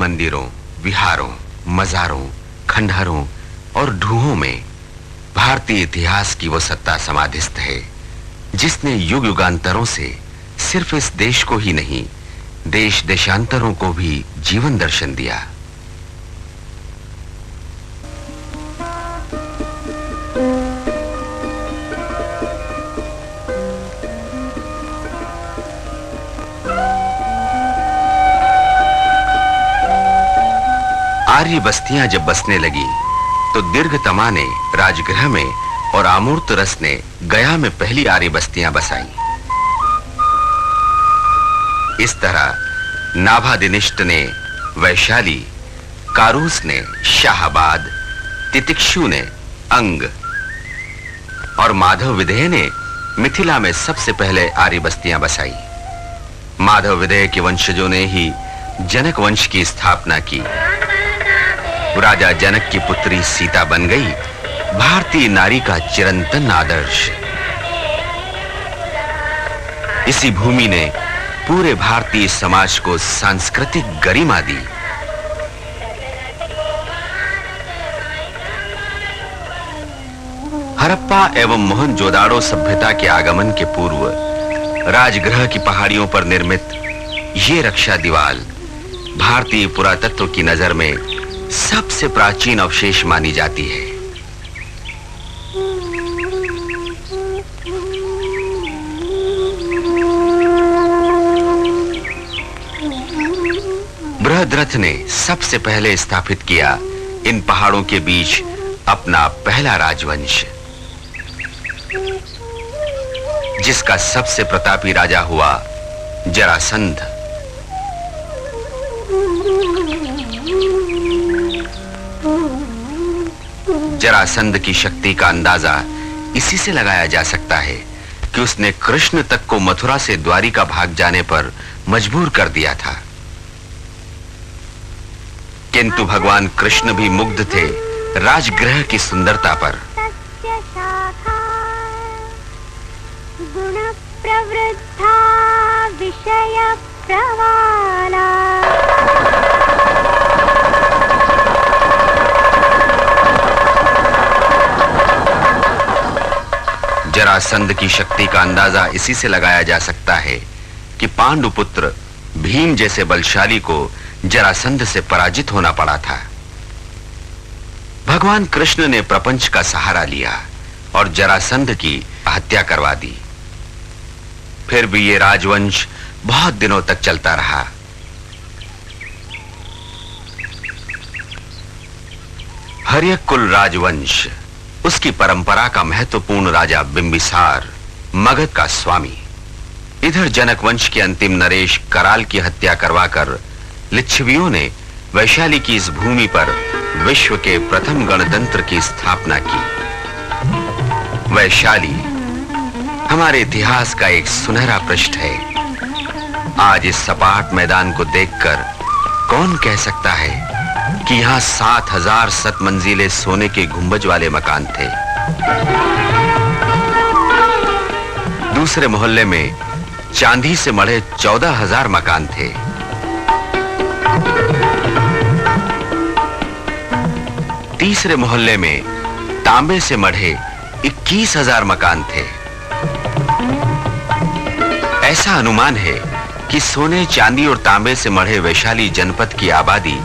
मंदिरों, विहारों, मजारों, खंडहरों और ढूहों में भारतीय इतिहास की वो सत्ता समाधिस्थ है जिसने युग युगांतरों से सिर्फ इस देश को ही नहीं, देश देशांतरों को भी जीवन दर्शन दिया। आर्य बस्तियां जब बसने लगी तो दीर्घतमा ने राजगृह में और आमूर्त रस ने गया में पहली आर्य बस्तियां बसाई। इस तरह नाभादिनिष्ट ने वैशाली, कारूस ने शाहाबाद, तितिक्षु ने अंग और माधव विदेह ने मिथिला में सबसे पहले आर्य बस्तियां बसाई। माधव विदेह के वंशजों ने ही जनक वंश की स्थापना की। राजा जनक की पुत्री सीता बन गई भारतीय नारी का चिरंतन आदर्श। इसी भूमि ने पूरे भारतीय समाज को सांस्कृतिक गरिमा दी। हड़प्पा एवं मोहनजोदाड़ो सभ्यता के आगमन के पूर्व राजगृह की पहाड़ियों पर निर्मित ये रक्षा दीवार भारतीय पुरातत्व की नजर में सबसे प्राचीन अवशेष मानी जाती है। बृहद्रथ ने सबसे पहले स्थापित किया इन पहाड़ों के बीच अपना पहला राजवंश, जिसका सबसे प्रतापी राजा हुआ जरासंध। जरासंध की शक्ति का अंदाजा इसी से लगाया जा सकता है कि उसने कृष्ण तक को मथुरा से द्वारिका भाग जाने पर मजबूर कर दिया था। किंतु भगवान कृष्ण भी मुग्ध थे राजगृह की सुंदरता पर। गुण प्रवृद्धा विषय प्रवाला। जरासंध की शक्ति का अंदाजा इसी से लगाया जा सकता है कि पांडुपुत्र भीम जैसे बलशाली को जरासंध से पराजित होना पड़ा था। भगवान कृष्ण ने प्रपंच का सहारा लिया और जरासंध की हत्या करवा दी। फिर भी ये राजवंश बहुत दिनों तक चलता रहा। हर्यक कुल राजवंश, उसकी परंपरा का महत्वपूर्ण राजा बिंबिसार, मगध का स्वामी। इधर जनक वंश के अंतिम नरेश कराल की हत्या करवाकर लिच्छवियों ने वैशाली की इस भूमि पर विश्व के प्रथम गणतंत्र की स्थापना की। वैशाली हमारे इतिहास का एक सुनहरा पृष्ठ है। आज इस सपाट मैदान को देखकर कौन कह सकता है कि यहां 7000 सत मंजिले सोने के गुंबज वाले मकान थे। दूसरे मोहल्ले में चांदी से मढ़े 14000 मकान थे। तीसरे मोहल्ले में तांबे से मढ़े 21000 मकान थे। ऐसा अनुमान है कि सोने, चांदी और तांबे से मढ़े वैशाली जनपद की आबादी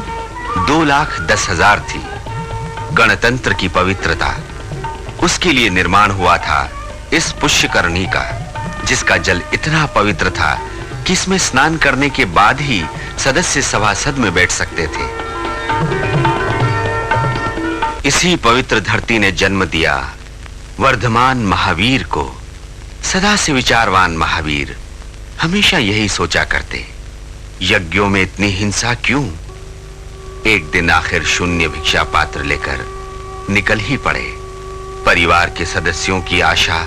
2,10,000 थी। गणतंत्र की पवित्रता, उसके लिए निर्माण हुआ था इस पुष्यकरणी का, जिसका जल इतना पवित्र था कि इसमें स्नान करने के बाद ही सदस्य सभासद में बैठ सकते थे। इसी पवित्र धरती ने जन्म दिया वर्धमान महावीर को। सदा से विचारवान महावीर हमेशा यही सोचा करते, यज्ञों में इतनी हिंसा क्यों? एक दिन आखिर शून्य भिक्षा पात्र लेकर निकल ही पड़े। परिवार के सदस्यों की आशा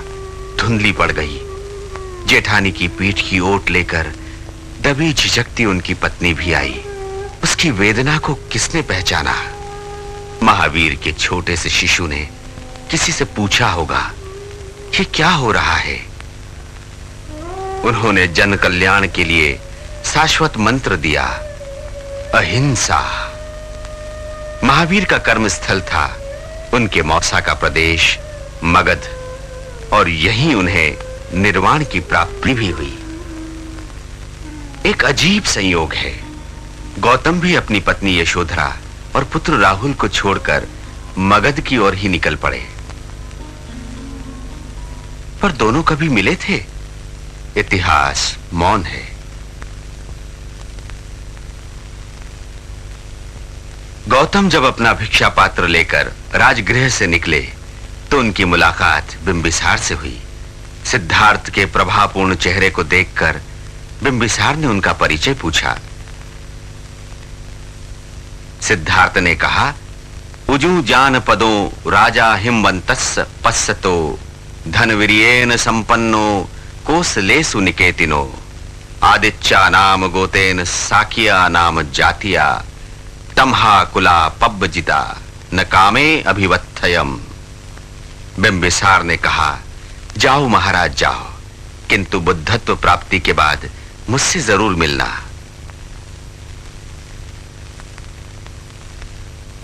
धुंधली पड़ गई। जेठानी की पीठ की ओट लेकर दबी झिझकती उनकी पत्नी भी आई। उसकी वेदना को किसने पहचाना? महावीर के छोटे से शिशु ने किसी से पूछा होगा, ये क्या हो रहा है? उन्होंने जन कल्याण के लिए शाश्वत मंत्र दिया, अहिंसा। महावीर का कर्म स्थल था उनके मौसा का प्रदेश मगध, और यहीं उन्हें निर्वाण की प्राप्ति भी हुई। एक अजीब संयोग है, गौतम भी अपनी पत्नी यशोधरा और पुत्र राहुल को छोड़कर मगध की ओर ही निकल पड़े। पर दोनों कभी मिले थे? इतिहास मौन है। गौतम जब अपना भिक्षा पात्र लेकर राजगृह से निकले तो उनकी मुलाकात बिंबिसार से हुई। सिद्धार्थ के प्रभापूर्ण चेहरे को देखकर बिंबिसार ने उनका परिचय पूछा। सिद्धार्थ ने कहा, उजू जान पदो राजा हिमवंतस्य पश्यतो धनवीर्येन संपन्नो कोसलेषु निकेतिनो आदित्या नाम गोतेन साकिया नाम जातिया तमहा कुला पब्बजिता न कामे अभिवत्थयम। बिंबिसार ने कहा, जाओ महाराज जाओ, किंतु बुद्धत्व प्राप्ति के बाद मुझसे जरूर मिलना।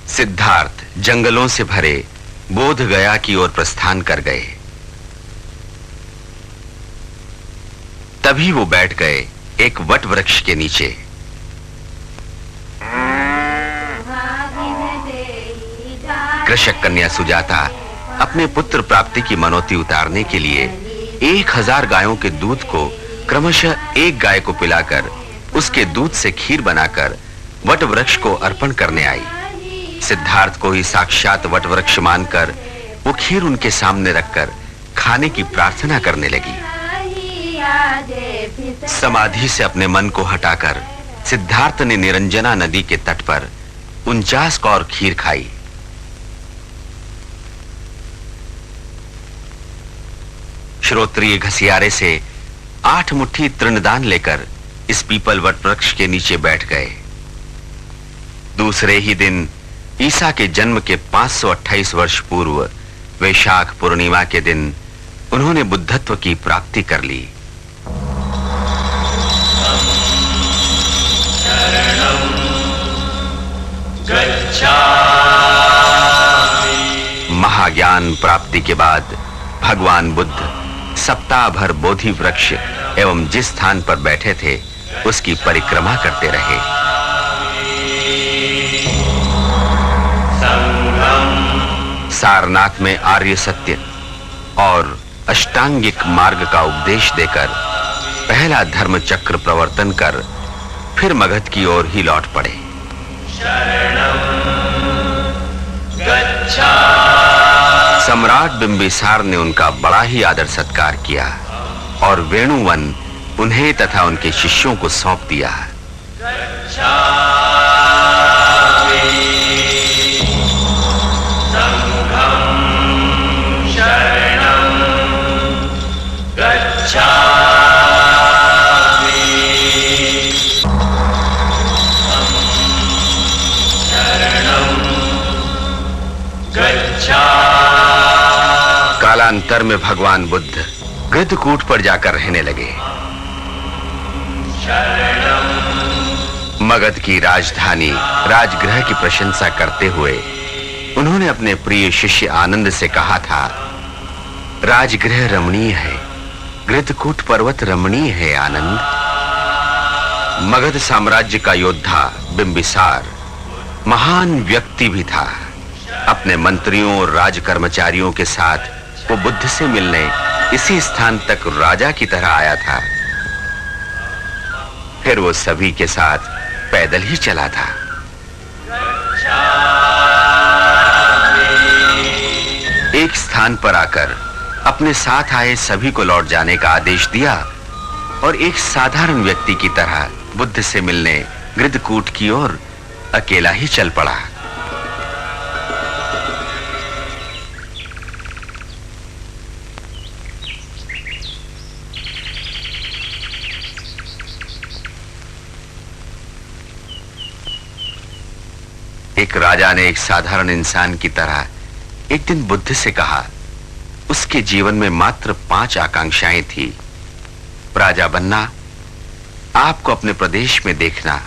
सिद्धार्थ जंगलों से भरे बोध गया की ओर प्रस्थान कर गए। तभी वो बैठ गए एक वट वृक्ष के नीचे। कृषक कन्या सुजाता अपने पुत्र प्राप्ति की मनौती उतारने के लिए 1000 गायों के दूध को क्रमशः एक गाय को पिलाकर उसके दूध से खीर बनाकर वट वृक्ष को अर्पण करने आई। सिद्धार्थ को ही साक्षात वट वृक्ष मानकर वो खीर उनके सामने रखकर खाने की प्रार्थना करने लगी। समाधि से अपने मन को हटाकर सिद्धार्थ ने निरंजना नदी के तट पर 49 कौर खीर खाई। श्रोत्रिय घसियारे से 8 मुट्ठी तृणदान लेकर इस पीपल वट वृक्ष के नीचे बैठ गए। दूसरे ही दिन ईसा के जन्म के 528 वर्ष पूर्व वैशाख पूर्णिमा के दिन उन्होंने बुद्धत्व की प्राप्ति कर ली। महाज्ञान प्राप्ति के बाद भगवान बुद्ध सप्ताह भर बोधि वृक्ष एवं जिस स्थान पर बैठे थे उसकी परिक्रमा करते रहे। सारनाथ में आर्य सत्य और अष्टांगिक मार्ग का उपदेश देकर पहला धर्म चक्र प्रवर्तन कर फिर मगध की ओर ही लौट पड़े। सम्राट बिंबिसार ने उनका बड़ा ही आदर सत्कार किया और वेणुवन उन्हें तथा उनके शिष्यों को सौंप दिया। कालांतर में भगवान बुद्ध गृद्धकूट पर जाकर रहने लगे। मगध की राजधानी राजगृह की प्रशंसा करते हुए उन्होंने अपने प्रिय शिष्य आनंद से कहा था, राजगृह रमणीय है, गृद्धकूट पर्वत रमणीय है आनंद। मगध साम्राज्य का योद्धा बिंबिसार महान व्यक्ति भी था। अपने मंत्रियों और राज कर्मचारियों के साथ वो बुद्ध से मिलने इसी स्थान तक राजा की तरह आया था। फिर वो सभी के साथ पैदल ही चला था। एक स्थान पर आकर अपने साथ आए सभी को लौट जाने का आदेश दिया और एक साधारण व्यक्ति की तरह बुद्ध से मिलने गृद्धकूट की ओर अकेला ही चल पड़ा। एक राजा ने एक साधारण इंसान की तरह एक दिन बुद्ध से कहा। उसके जीवन में मात्र 5 आकांक्षाएं थी। राजा बनना, आपको अपने प्रदेश में देखना,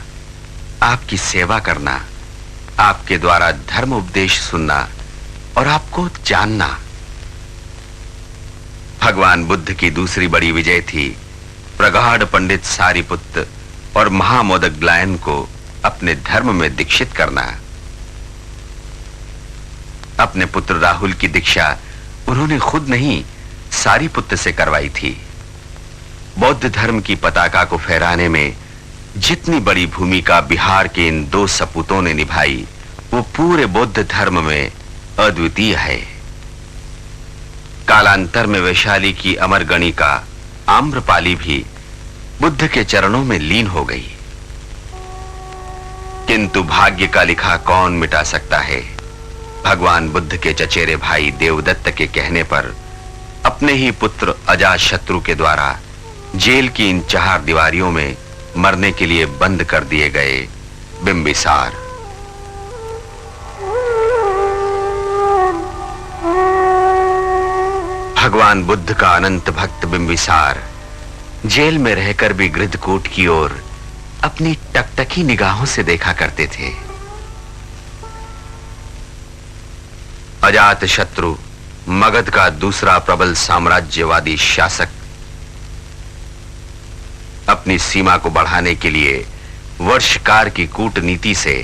आपकी सेवा करना, आपके द्वारा धर्म उपदेश सुनना और आपको जानना। भगवान बुद्ध की दूसरी बड़ी विजय थी प्रगाढ़ पंडित सारिपुत्र और महामोदग्लायन को अपने धर्म में दीक्षित करना। अपने पुत्र राहुल की दीक्षा उन्होंने खुद नहीं, सारिपुत्र से करवाई थी। बौद्ध धर्म की पताका को फहराने में जितनी बड़ी भूमिका बिहार के इन दो सपूतों ने निभाई, वो पूरे बौद्ध धर्म में अद्वितीय है। कालांतर में वैशाली की अमर गणिका आम्रपाली भी बुद्ध के चरणों में लीन हो गई। किंतु भाग्य का लिखा कौन मिटा सकता है। भगवान बुद्ध के चचेरे भाई देवदत्त के कहने पर अपने ही पुत्र अजातशत्रु के द्वारा जेल की इन 4 दीवारियों में मरने के लिए बंद कर दिए गए बिंबिसार। भगवान बुद्ध का अनंत भक्त बिंबिसार जेल में रहकर भी गृद्धकूट की ओर अपनी टकटकी निगाहों से देखा करते थे। अजातशत्रु मगध का दूसरा प्रबल साम्राज्यवादी शासक अपनी सीमा को बढ़ाने के लिए वर्षकार की कूटनीति से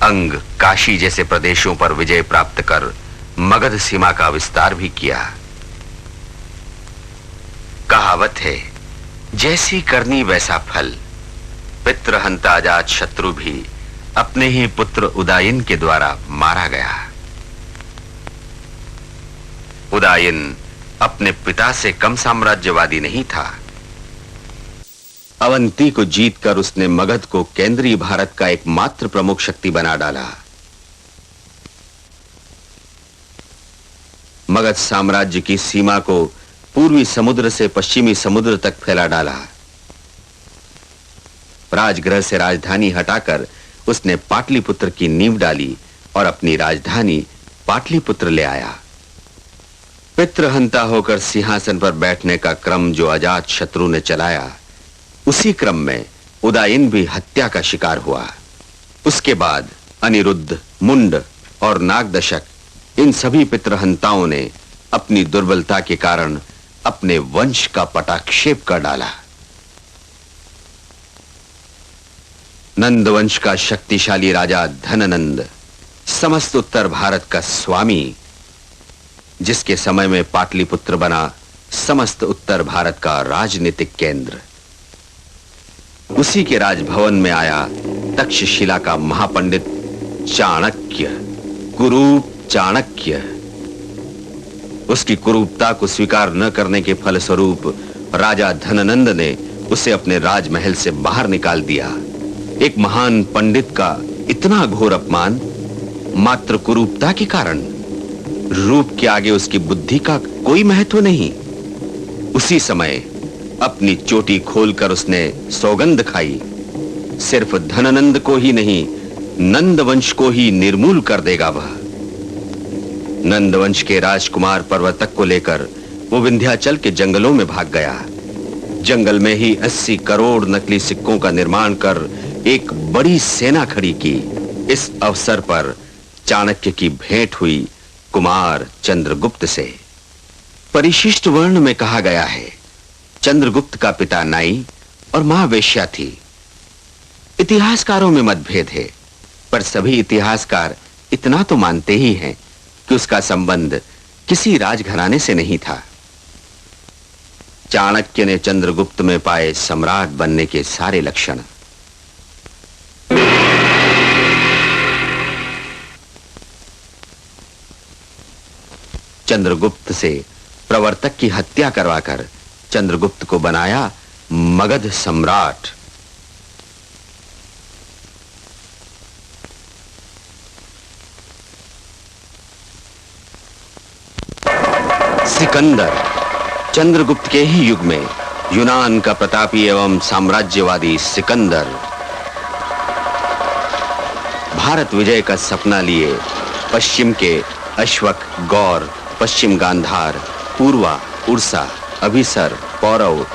अंग, काशी जैसे प्रदेशों पर विजय प्राप्त कर मगध सीमा का विस्तार भी किया। कहावत है, जैसी करनी वैसा फल। पितृहंता अजातशत्रु भी अपने ही पुत्र उदायन के द्वारा मारा गया। उदायन अपने पिता से कम साम्राज्यवादी नहीं था। अवंती को जीतकर उसने मगध को केंद्रीय भारत का एकमात्र प्रमुख शक्ति बना डाला। मगध साम्राज्य की सीमा को पूर्वी समुद्र से पश्चिमी समुद्र तक फैला डाला। राजगृह से राजधानी हटाकर उसने पाटलिपुत्र की नींव डाली और अपनी राजधानी पाटलिपुत्र ले आया। पितृहंता होकर सिंहासन पर बैठने का क्रम जो अजातशत्रु ने चलाया, उसी क्रम में उदायन भी हत्या का शिकार हुआ। उसके बाद अनिरुद्ध, मुंड और नागदशक, इन सभी पितृहंताओं ने अपनी दुर्बलता के कारण अपने वंश का पटाक्षेप कर डाला। नंद वंश का शक्तिशाली राजा धननंद, समस्त उत्तर भारत का स्वामी, जिसके समय में पाटलिपुत्र बना समस्त उत्तर भारत का राजनीतिक केंद्र, उसी के राजभवन में आया तक्षशिला का महापंडित चाणक्य, कुरूप चाणक्य। उसकी कुरूपता को स्वीकार न करने के फलस्वरूप राजा धननंद ने उसे अपने राजमहल से बाहर निकाल दिया। एक महान पंडित का इतना घोर अपमान मात्र कुरूपता के कारण। रूप के आगे उसकी बुद्धि का कोई महत्व नहीं। उसी समय अपनी चोटी खोलकर उसने सौगंध खाई, सिर्फ धननंद को ही नहीं, नंद वंश को ही निर्मूल कर देगा वह। नंद वंश के राजकुमार पर्वतक को लेकर वो विंध्याचल के जंगलों में भाग गया। जंगल में ही 80 करोड़ नकली सिक्कों का निर्माण कर एक बड़ी सेना खड़ी की। इस अवसर पर चाणक्य की भेंट हुई कुमार चंद्रगुप्त से। परिशिष्ट वर्ण में कहा गया है, चंद्रगुप्त का पिता नाई और मां वेश्या थी। इतिहासकारों में मतभेद है, पर सभी इतिहासकार इतना तो मानते ही हैं कि उसका संबंध किसी राजघराने से नहीं था। चाणक्य ने चंद्रगुप्त में पाए सम्राट बनने के सारे लक्षण। चंद्रगुप्त से प्रवर्तक की हत्या करवाकर चंद्रगुप्त को बनाया मगध सम्राट। सिकंदर, चंद्रगुप्त के ही युग में यूनान का प्रतापी एवं साम्राज्यवादी सिकंदर भारत विजय का सपना लिए पश्चिम के अश्वक, गौर, पश्चिम गांधार, पूर्वा, उड़सा, अभिसर, पौरव,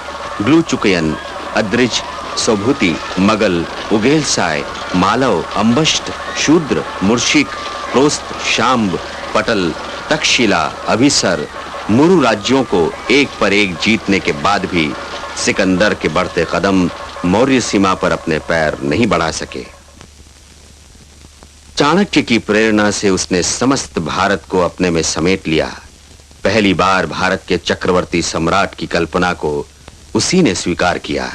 ग्लूचुकयन, अद्रिज, सोभूति, मगल, उगेलसाय, मालव, अंबष्ट, शूद्र, मुर्शिक, प्रोस्त, शाम्ब, पटल, तक्षशिला, अभिसर, मुरु राज्यों को एक पर एक जीतने के बाद भी सिकंदर के बढ़ते कदम मौर्य सीमा पर अपने पैर नहीं बढ़ा सके। चाणक्य की प्रेरणा से उसने समस्त भारत को अपने में समेट लिया। पहली बार भारत के चक्रवर्ती सम्राट की कल्पना को उसी ने स्वीकार किया।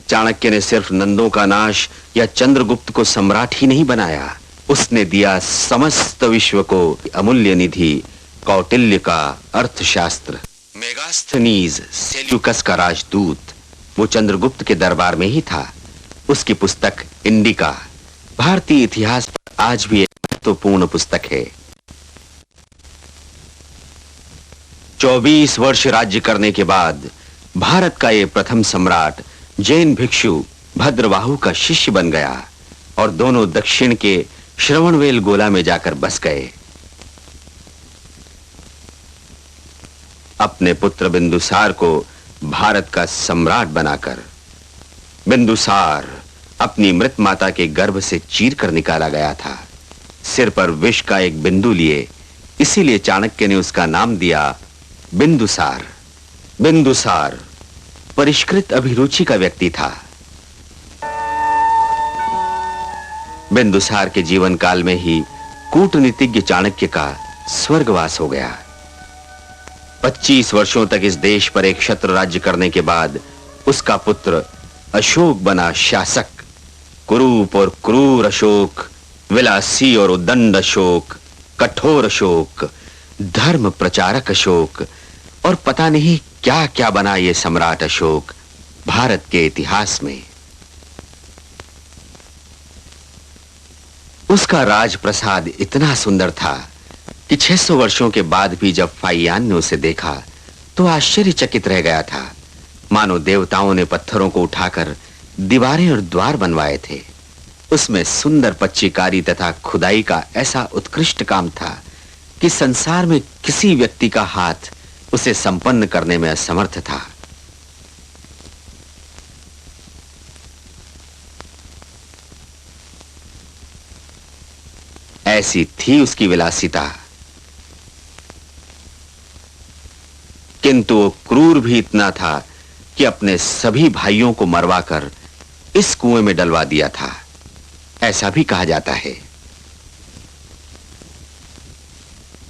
चाणक्य ने सिर्फ नंदों का नाश या चंद्रगुप्त को सम्राट ही नहीं बनाया, उसने दिया समस्त विश्व को अमूल्य निधि कौटिल्य का अर्थशास्त्र। मेगास्थनीज, सेल्यूकस का राजदूत, वो चंद्रगुप्त के दरबार में ही था। उसकी पुस्तक इंडिका भारतीय इतिहास पर आज भी एक महत्वपूर्ण पुस्तक है। 24 वर्ष राज्य करने के बाद भारत का ये प्रथम सम्राट जैन भिक्षु भद्रबाहु का शिष्य बन गया और दोनों दक्षिण के श्रवणबेल गोला में जाकर बस गए। अपने पुत्र बिंदुसार को भारत का सम्राट बनाकर बिंदुसार अपनी मृत माता के गर्भ से चीर कर निकाला गया था। सिर पर विष का एक बिंदु लिए, इसीलिए चाणक्य ने उसका नाम दिया बिंदुसार। बिंदुसार परिष्कृत अभिरुचि का व्यक्ति था। बिंदुसार के जीवन काल में ही कूटनीतिज्ञ चाणक्य का स्वर्गवास हो गया। 25 वर्षों तक इस देश पर एक क्षत्र राज्य करने के बाद उसका पुत्र अशोक बना शासक। कुरूप और क्रूर अशोक, विलासी और उद्दंड अशोक, कठोर अशोक, धर्म प्रचारक अशोक और पता नहीं क्या क्या बना ये सम्राट अशोक भारत के इतिहास में। उसका राजप्रसाद इतना सुंदर था कि 600 वर्षों के बाद भी जब फाइयान ने उसे देखा तो आश्चर्यचकित रह गया था, मानो देवताओं ने पत्थरों को उठाकर दीवारें और द्वार बनवाए थे। उसमें सुंदर पच्चीकारी तथा खुदाई का ऐसा उत्कृष्ट काम था कि संसार में किसी व्यक्ति का हाथ उसे संपन्न करने में असमर्थ था। ऐसी थी उसकी विलासिता, किंतु वो क्रूर भी इतना था कि अपने सभी भाइयों को मरवाकर इस कुएं में डलवा दिया था। ऐसा भी कहा जाता है।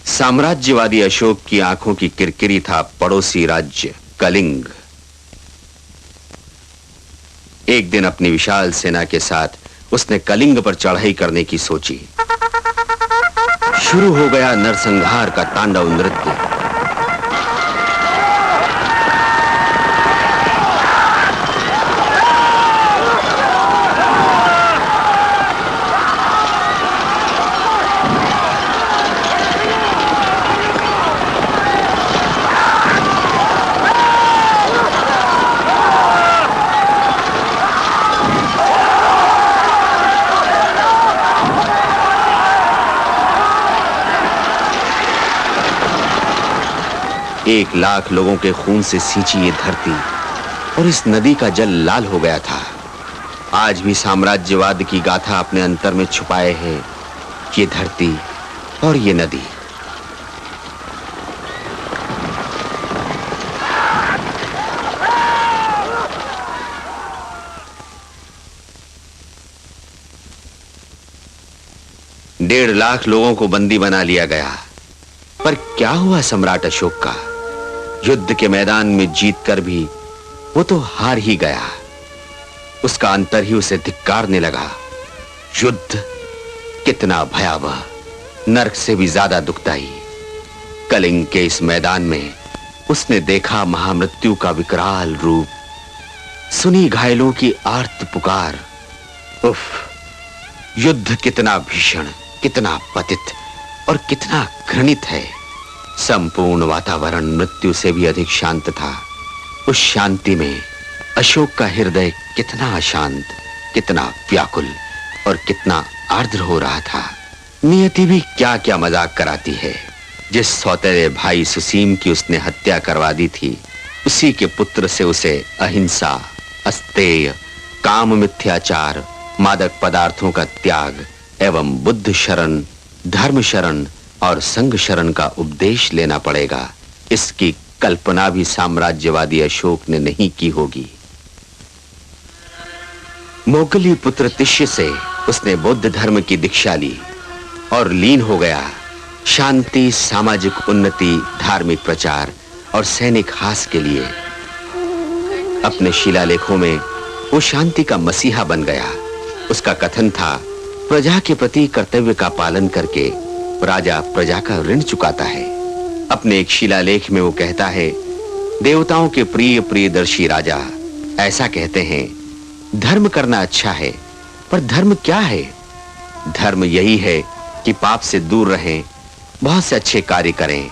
साम्राज्यवादी अशोक की आंखों की किरकिरी था पड़ोसी राज्य कलिंग। एक दिन अपनी विशाल सेना के साथ उसने कलिंग पर चढ़ाई करने की सोची। शुरू हो गया नरसंहार का तांडव नृत्य। एक लाख लोगों के खून से सींची ये धरती और इस नदी का जल लाल हो गया था। आज भी साम्राज्यवाद की गाथा अपने अंतर में छुपाए है ये धरती और ये नदी। डेढ़ लाख लोगों को बंदी बना लिया गया। पर क्या हुआ सम्राट अशोक का? युद्ध के मैदान में जीतकर भी वो तो हार ही गया। उसका अंतर ही उसे धिक्कारने लगा। युद्ध कितना भयावह, नरक से भी ज्यादा दुखदाई। कलिंग के इस मैदान में उसने देखा महामृत्यु का विकराल रूप, सुनी घायलों की आर्त पुकार। उफ, युद्ध कितना भीषण, कितना पतित और कितना घृणित है। संपूर्ण वातावरण मृत्यु से भी अधिक शांत था। उस शांति में अशोक का हृदय कितना अशांत, कितना व्याकुल और कितना आर्द्र हो रहा था। नियति भी क्या क्या मजाक कराती है। जिस सौतेले भाई सुसीम की उसने हत्या करवा दी थी, उसी के पुत्र से उसे अहिंसा, अस्तेय काम मिथ्याचार, मादक पदार्थों का त्याग एवं बुद्ध शरण, धर्म शरण और संघ शरण का उपदेश लेना पड़ेगा। इसकी कल्पना भी साम्राज्यवादी अशोक ने नहीं की होगी। मोगली पुत्र तिष्य से उसने बौद्ध धर्म की दीक्षा ली और लीन हो गया। शांति, सामाजिक उन्नति, धार्मिक प्रचार और सैनिक हास के लिए अपने शिलालेखों में वो शांति का मसीहा बन गया। उसका कथन था, प्रजा के प्रति कर्तव्य का पालन करके राजा प्रजा का ऋण चुकाता है। अपने एक शिलालेख में वो कहता है, देवताओं के प्रिय प्रियदर्शी राजा ऐसा कहते हैं, धर्म करना अच्छा है, पर धर्म क्या है? धर्म यही है कि पाप से दूर रहें, बहुत से अच्छे कार्य करें,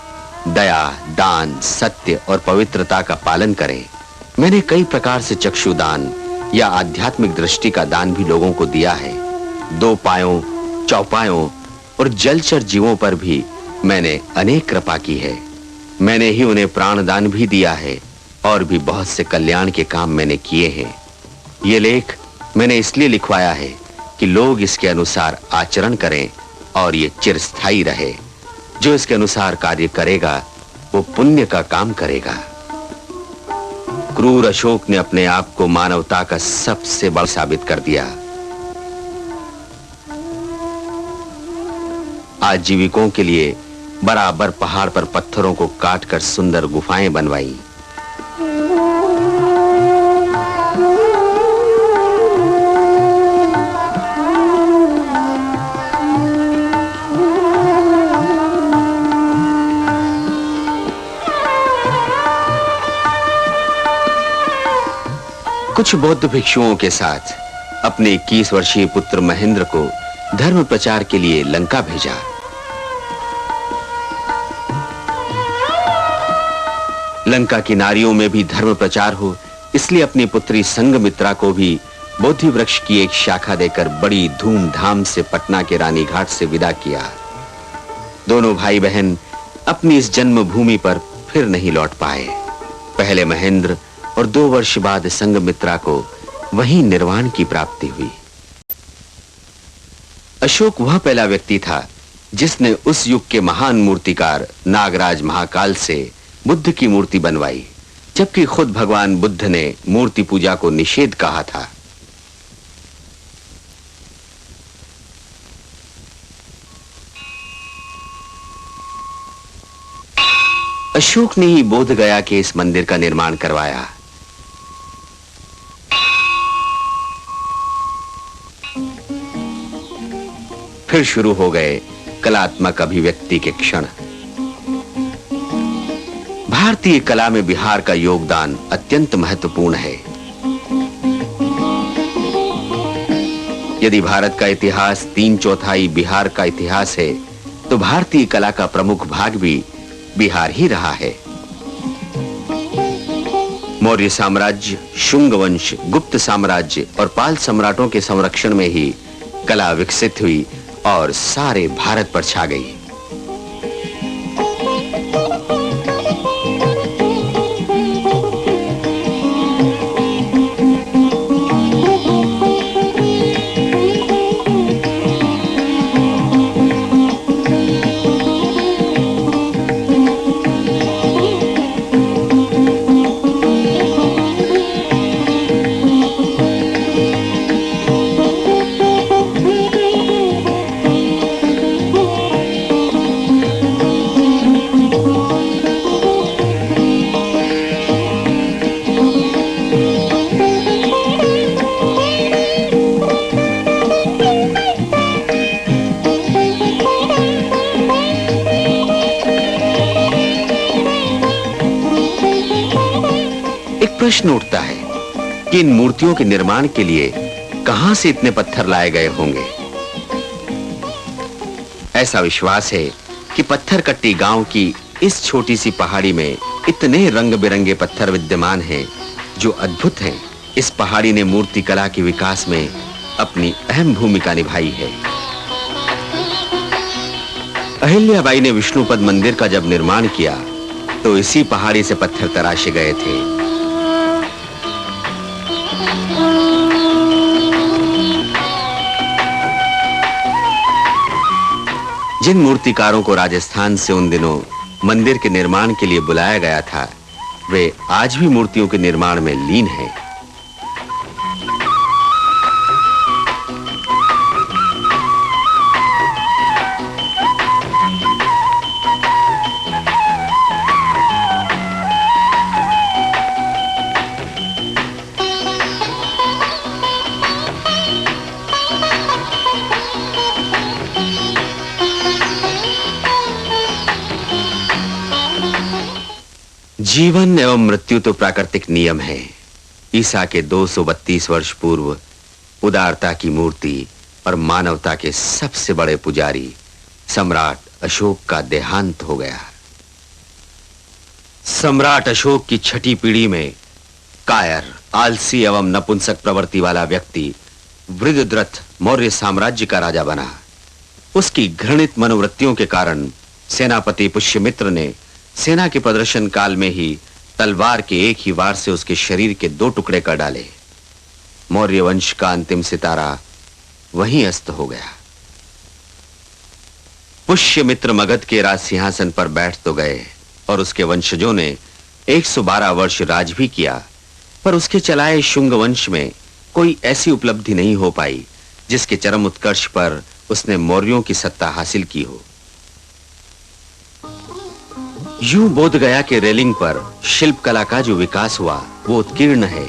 दया, दान, सत्य और पवित्रता का पालन करें। मैंने कई प्रकार से चक्षुदान या आध्यात्मिक दृष्टि का दान भी लोगों को दिया है। दो पायों, चौपायों और जलचर जीवों पर भी मैंने अनेक कृपा की है। मैंने ही उन्हें प्राणदान भी दिया है और भी बहुत से कल्याण के काम मैंने किए हैं। ये लेख मैंने इसलिए लिखवाया है कि लोग इसके अनुसार आचरण करें और ये चिरस्थायी रहे। जो इसके अनुसार कार्य करेगा वो पुण्य का काम करेगा। क्रूर अशोक ने अपने आप को मानवता का सबसे बड़ा साबित कर दिया। आजीविकों के लिए बराबर पहाड़ पर पत्थरों को काटकर सुंदर गुफाएं बनवाई। कुछ बौद्ध भिक्षुओं के साथ अपने 21 वर्षीय पुत्र महेंद्र को धर्म प्रचार के लिए लंका भेजा। लंका की नारियों में भी धर्म प्रचार हो, इसलिए अपनी पुत्री संघमित्रा को भी बोधि वृक्ष की एक शाखा देकर बड़ी धूमधाम से पटना के रानी घाट से विदा किया। दोनों भाई बहन अपनी इस जन्मभूमि पर फिर नहीं लौट पाए। पहले महेंद्र और 2 वर्ष बाद संघमित्रा को वहीं निर्वाण की प्राप्ति हुई। अशोक वह पहला व्यक्ति था जिसने उस युग के महान मूर्तिकार नागराज महाकाल से बुद्ध की मूर्ति बनवाई, जबकि खुद भगवान बुद्ध ने मूर्ति पूजा को निषेध कहा था। अशोक ने ही बोध गया के इस मंदिर का निर्माण करवाया। फिर शुरू हो गए कलात्मक अभिव्यक्ति के क्षण। भारतीय कला में बिहार का योगदान अत्यंत महत्वपूर्ण है। यदि भारत का इतिहास 3/4 बिहार का इतिहास है, तो भारतीय कला का प्रमुख भाग भी बिहार ही रहा है। मौर्य साम्राज्य, शुंग वंश, गुप्त साम्राज्य और पाल सम्राटों के संरक्षण में ही कला विकसित हुई और सारे भारत पर छा गई। प्रश्न उठता है कि इन मूर्तियों के निर्माण के लिए कहां से इतने पत्थर लाए गए होंगे। ऐसा विश्वास है कि पत्थरकट्टी गांव की इस छोटी सी पहाड़ी में इतने रंग बिरंगे पत्थर विद्यमान हैं जो अद्भुत हैं। इस पहाड़ी ने मूर्ति कला के विकास में अपनी अहम भूमिका निभाई है। अहिल्याबाई ने विष्णुपद मंदिर का जब निर्माण किया तो इसी पहाड़ी से पत्थर तराशे गए थे। जिन मूर्तिकारों को राजस्थान से उन दिनों मंदिर के निर्माण के लिए बुलाया गया था, वे आज भी मूर्तियों के निर्माण में लीन हैं। जीवन एवं मृत्यु तो प्राकृतिक नियम है। ईसा के 232 वर्ष पूर्व उदारता की मूर्ति और मानवता के सबसे बड़े पुजारी सम्राट अशोक का देहांत हो गया। सम्राट अशोक की छठी पीढ़ी में कायर, आलसी एवं नपुंसक प्रवृत्ति वाला व्यक्ति वृद्धद्रथ मौर्य साम्राज्य का राजा बना। उसकी घृणित मनोवृत्तियों के कारण सेनापति पुष्यमित्र ने सेना के प्रदर्शन काल में ही तलवार के एक ही वार से उसके शरीर के 2 टुकड़े कर डाले। मौर्य वंश का अंतिम सितारा वहीं अस्त हो गया। पुष्यमित्र मगध के राज सिंहासन पर बैठ तो गए और उसके वंशजों ने 112 वर्ष राज भी किया, पर उसके चलाए शुंग वंश में कोई ऐसी उपलब्धि नहीं हो पाई जिसके चरम उत्कर्ष पर उसने मौर्यों की सत्ता हासिल की हो। यूं बोध गया कि रेलिंग पर शिल्प कला का जो विकास हुआ वो उत्कीर्ण है।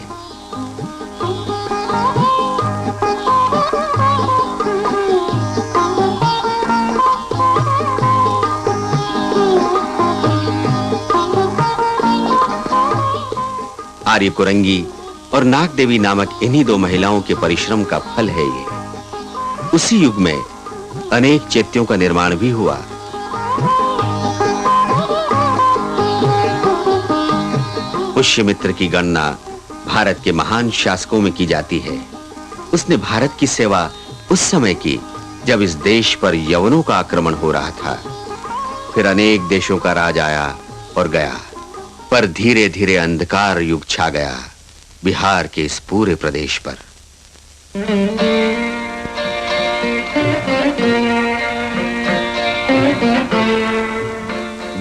आर्य कुरंगी और नाग देवी नामक इन्हीं 2 महिलाओं के परिश्रम का फल है ये। उसी युग में अनेक चैत्यों का निर्माण भी हुआ। पुष्यमित्र की गणना भारत के महान शासकों में की जाती है। उसने भारत की सेवा उस समय की जब इस देश पर यवनों का आक्रमण हो रहा था। फिर अनेक देशों का राज आया और गया, पर धीरे-धीरे अंधकार युग छा गया बिहार के इस पूरे प्रदेश पर।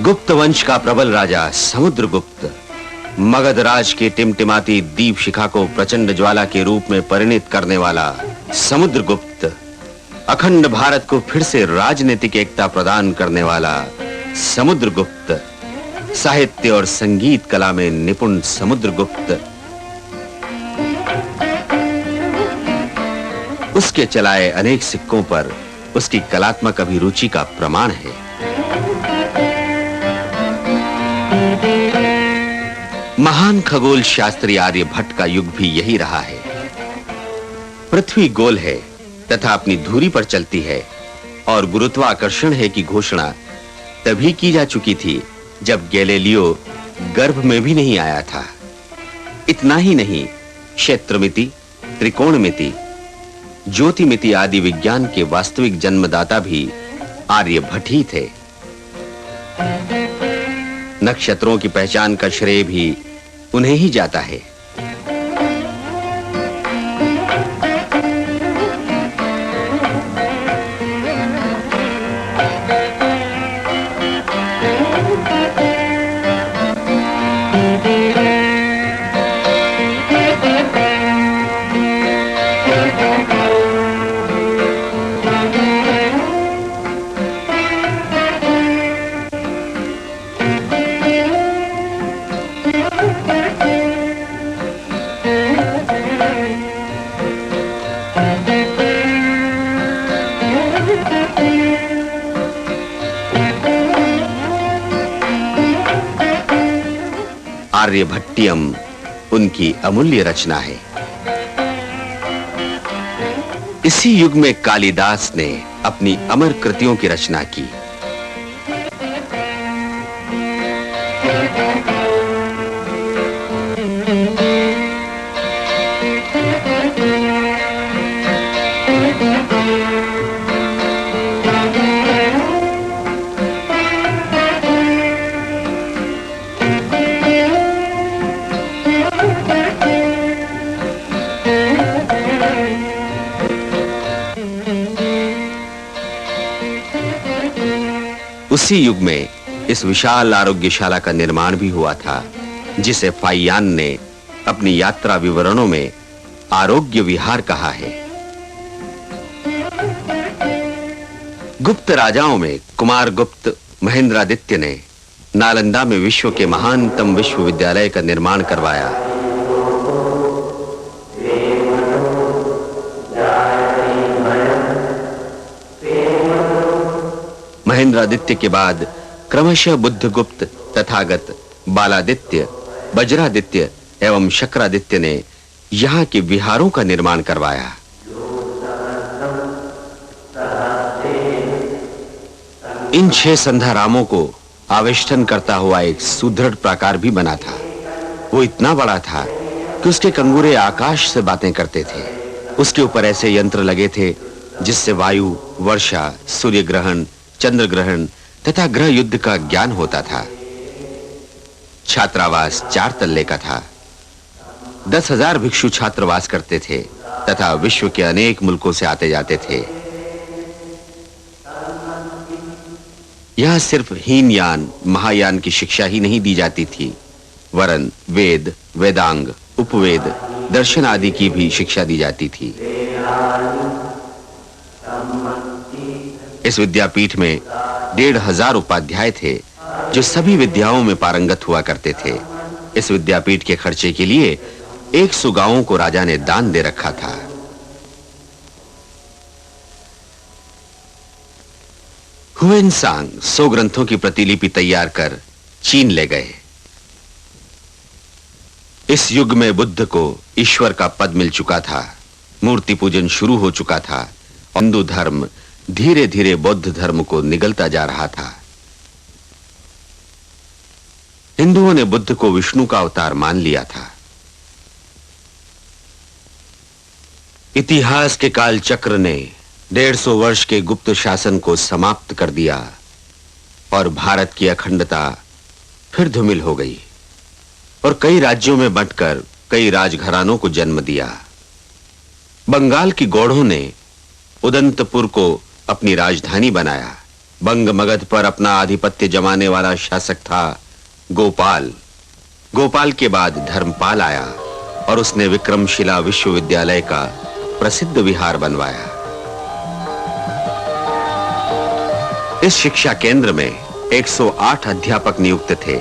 गुप्त वंश का प्रबल राजा समुद्रगुप्त, मगध राज के टिमटिमाती दीप शिखा को प्रचंड ज्वाला के रूप में परिणित करने वाला समुद्रगुप्त, अखंड भारत को फिर से राजनीतिक एकता प्रदान करने वाला समुद्रगुप्त, साहित्य और संगीत कला में निपुण समुद्रगुप्त, उसके चलाए अनेक सिक्कों पर उसकी कलात्मक अभिरुचि का प्रमाण है। महान खगोल शास्त्री आर्यभट्ट का युग भी यही रहा है। पृथ्वी गोल है तथा अपनी धुरी पर चलती है और गुरुत्वाकर्षण है की घोषणा तभी की जा चुकी थी जब गैलीलियो गर्भ में भी नहीं आया था। इतना ही नहीं, क्षेत्रमिति, त्रिकोणमिति, ज्योतिमिति आदि विज्ञान के वास्तविक जन्मदाता भी आर्यभट्ट ही थे। नक्षत्रों की पहचान का श्रेय भी उन्हें ही जाता है। आर्यभट्टियम उनकी अमूल्य रचना है। इसी युग में कालिदास ने अपनी अमर कृतियों की रचना की। उसी युग में इस विशाल आरोग्यशाला का निर्माण भी हुआ था, जिसे फाइयान ने अपनी यात्रा विवरणों में आरोग्य विहार कहा है। गुप्त राजाओं में कुमार गुप्त महेंद्रादित्य ने नालंदा में विश्व के महानतम विश्वविद्यालय का निर्माण करवाया। महेंद्रादित्य के बाद क्रमशः बुद्धगुप्त, तथागत, बालादित्य, वज्रादित्य एवं शक्रादित्य ने यहाँ के विहारों का निर्माण करवाया। इन 6 संध्यारामों को आवेष्टन करता हुआ एक सुदृढ़ प्राकार भी बना था। वो इतना बड़ा था कि उसके कंगूरे आकाश से बातें करते थे। उसके ऊपर ऐसे यंत्र लगे थे जिससे वायु, वर्षा, सूर्य ग्रहण, चंद्र ग्रहण तथा ग्रह युद्ध का ज्ञान होता था। छात्रावास 4 तल्ले का था। 10,000 भिक्षु छात्रवास करते थे तथा विश्व के अनेक मुल्कों से आते जाते थे। यहां सिर्फ हीनयान, महायान की शिक्षा ही नहीं दी जाती थी, वरन वेद, वेदांग, उपवेद, दर्शन आदि की भी शिक्षा दी जाती थी। इस विद्यापीठ में 1,500 उपाध्याय थे जो सभी विद्याओं में पारंगत हुआ करते थे। इस विद्यापीठ के खर्चे के लिए 100 गांवों को राजा ने दान दे रखा था। हुएनसांग 100 ग्रंथों की प्रतिलिपि तैयार कर चीन ले गए। इस युग में बुद्ध को ईश्वर का पद मिल चुका था, मूर्ति पूजन शुरू हो चुका था। हिंदू धर्म धीरे-धीरे बौद्ध धर्म को निगलता जा रहा था। हिंदुओं ने बुद्ध को विष्णु का अवतार मान लिया था। इतिहास के काल चक्र ने 150 वर्ष के गुप्त शासन को समाप्त कर दिया और भारत की अखंडता फिर धूमिल हो गई और कई राज्यों में बंटकर कई राजघरानों को जन्म दिया। बंगाल की गौड़ों ने उदंतपुर को अपनी राजधानी बनाया। बंग मगध पर अपना आधिपत्य जमाने वाला शासक था गोपाल। गोपाल के बाद धर्मपाल आया और उसने विक्रमशिला विश्वविद्यालय का प्रसिद्ध विहार बनवाया। इस शिक्षा केंद्र में 108 अध्यापक नियुक्त थे।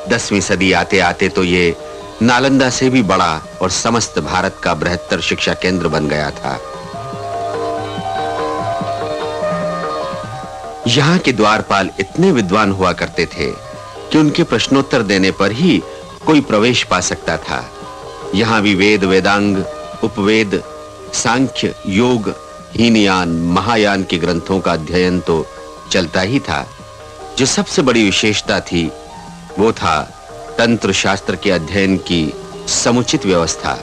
10वीं सदी आते आते तो ये नालंदा से भी बड़ा और समस्त भारत का बृहत्तर शिक्षा केंद्र बन गया था। यहाँ के द्वारपाल इतने विद्वान हुआ करते थे कि उनके प्रश्नोत्तर देने पर ही कोई प्रवेश पा सकता था। यहाँ भी वेद, वेदांग, उपवेद, सांख्य, योग, हीनयान, महायान के ग्रंथों का अध्ययन तो चलता ही था। जो सबसे बड़ी विशेषता थी वो था तंत्र शास्त्र के अध्ययन की समुचित व्यवस्था।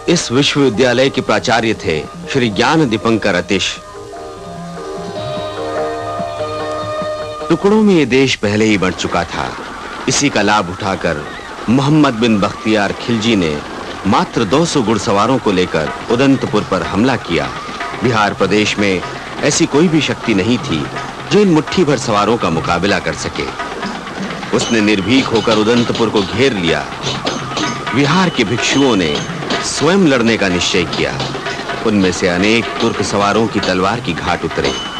इस विश्वविद्यालय के प्राचार्य थे श्री ज्ञान दीपंकर अतिश। टुकड़ों में ये देश पहले ही बढ़ चुका था। इसी का लाभ उठाकर मोहम्मद बिन बख्तियार खिलजी ने मात्र 200 घुड़सवारों को लेकर उदंतपुर पर हमला किया। बिहार प्रदेश में ऐसी कोई भी शक्ति नहीं थी जो इन मुट्ठी भर सवारों का मुकाबला कर सके। उसने निर्भीक होकर उदंतपुर को घेर लिया। बिहार के भिक्षुओं ने स्वयं लड़ने का निश्चय किया। उनमें से अनेक तुर्क सवारों की तलवार की घाट उतरे।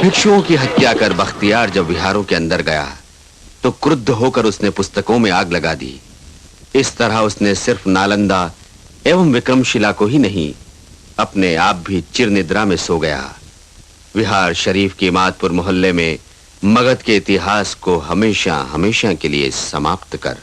भिक्षुओं की हत्या कर बख्तियार जब विहारों के अंदर गया तो क्रुद्ध होकर उसने पुस्तकों में आग लगा दी। इस तरह उसने सिर्फ नालंदा एवं विक्रमशिला को ही नहीं, अपने आप भी चिर निद्रा में सो गया। विहार शरीफ के मातपुर मोहल्ले में मगध के इतिहास को हमेशा हमेशा के लिए समाप्त कर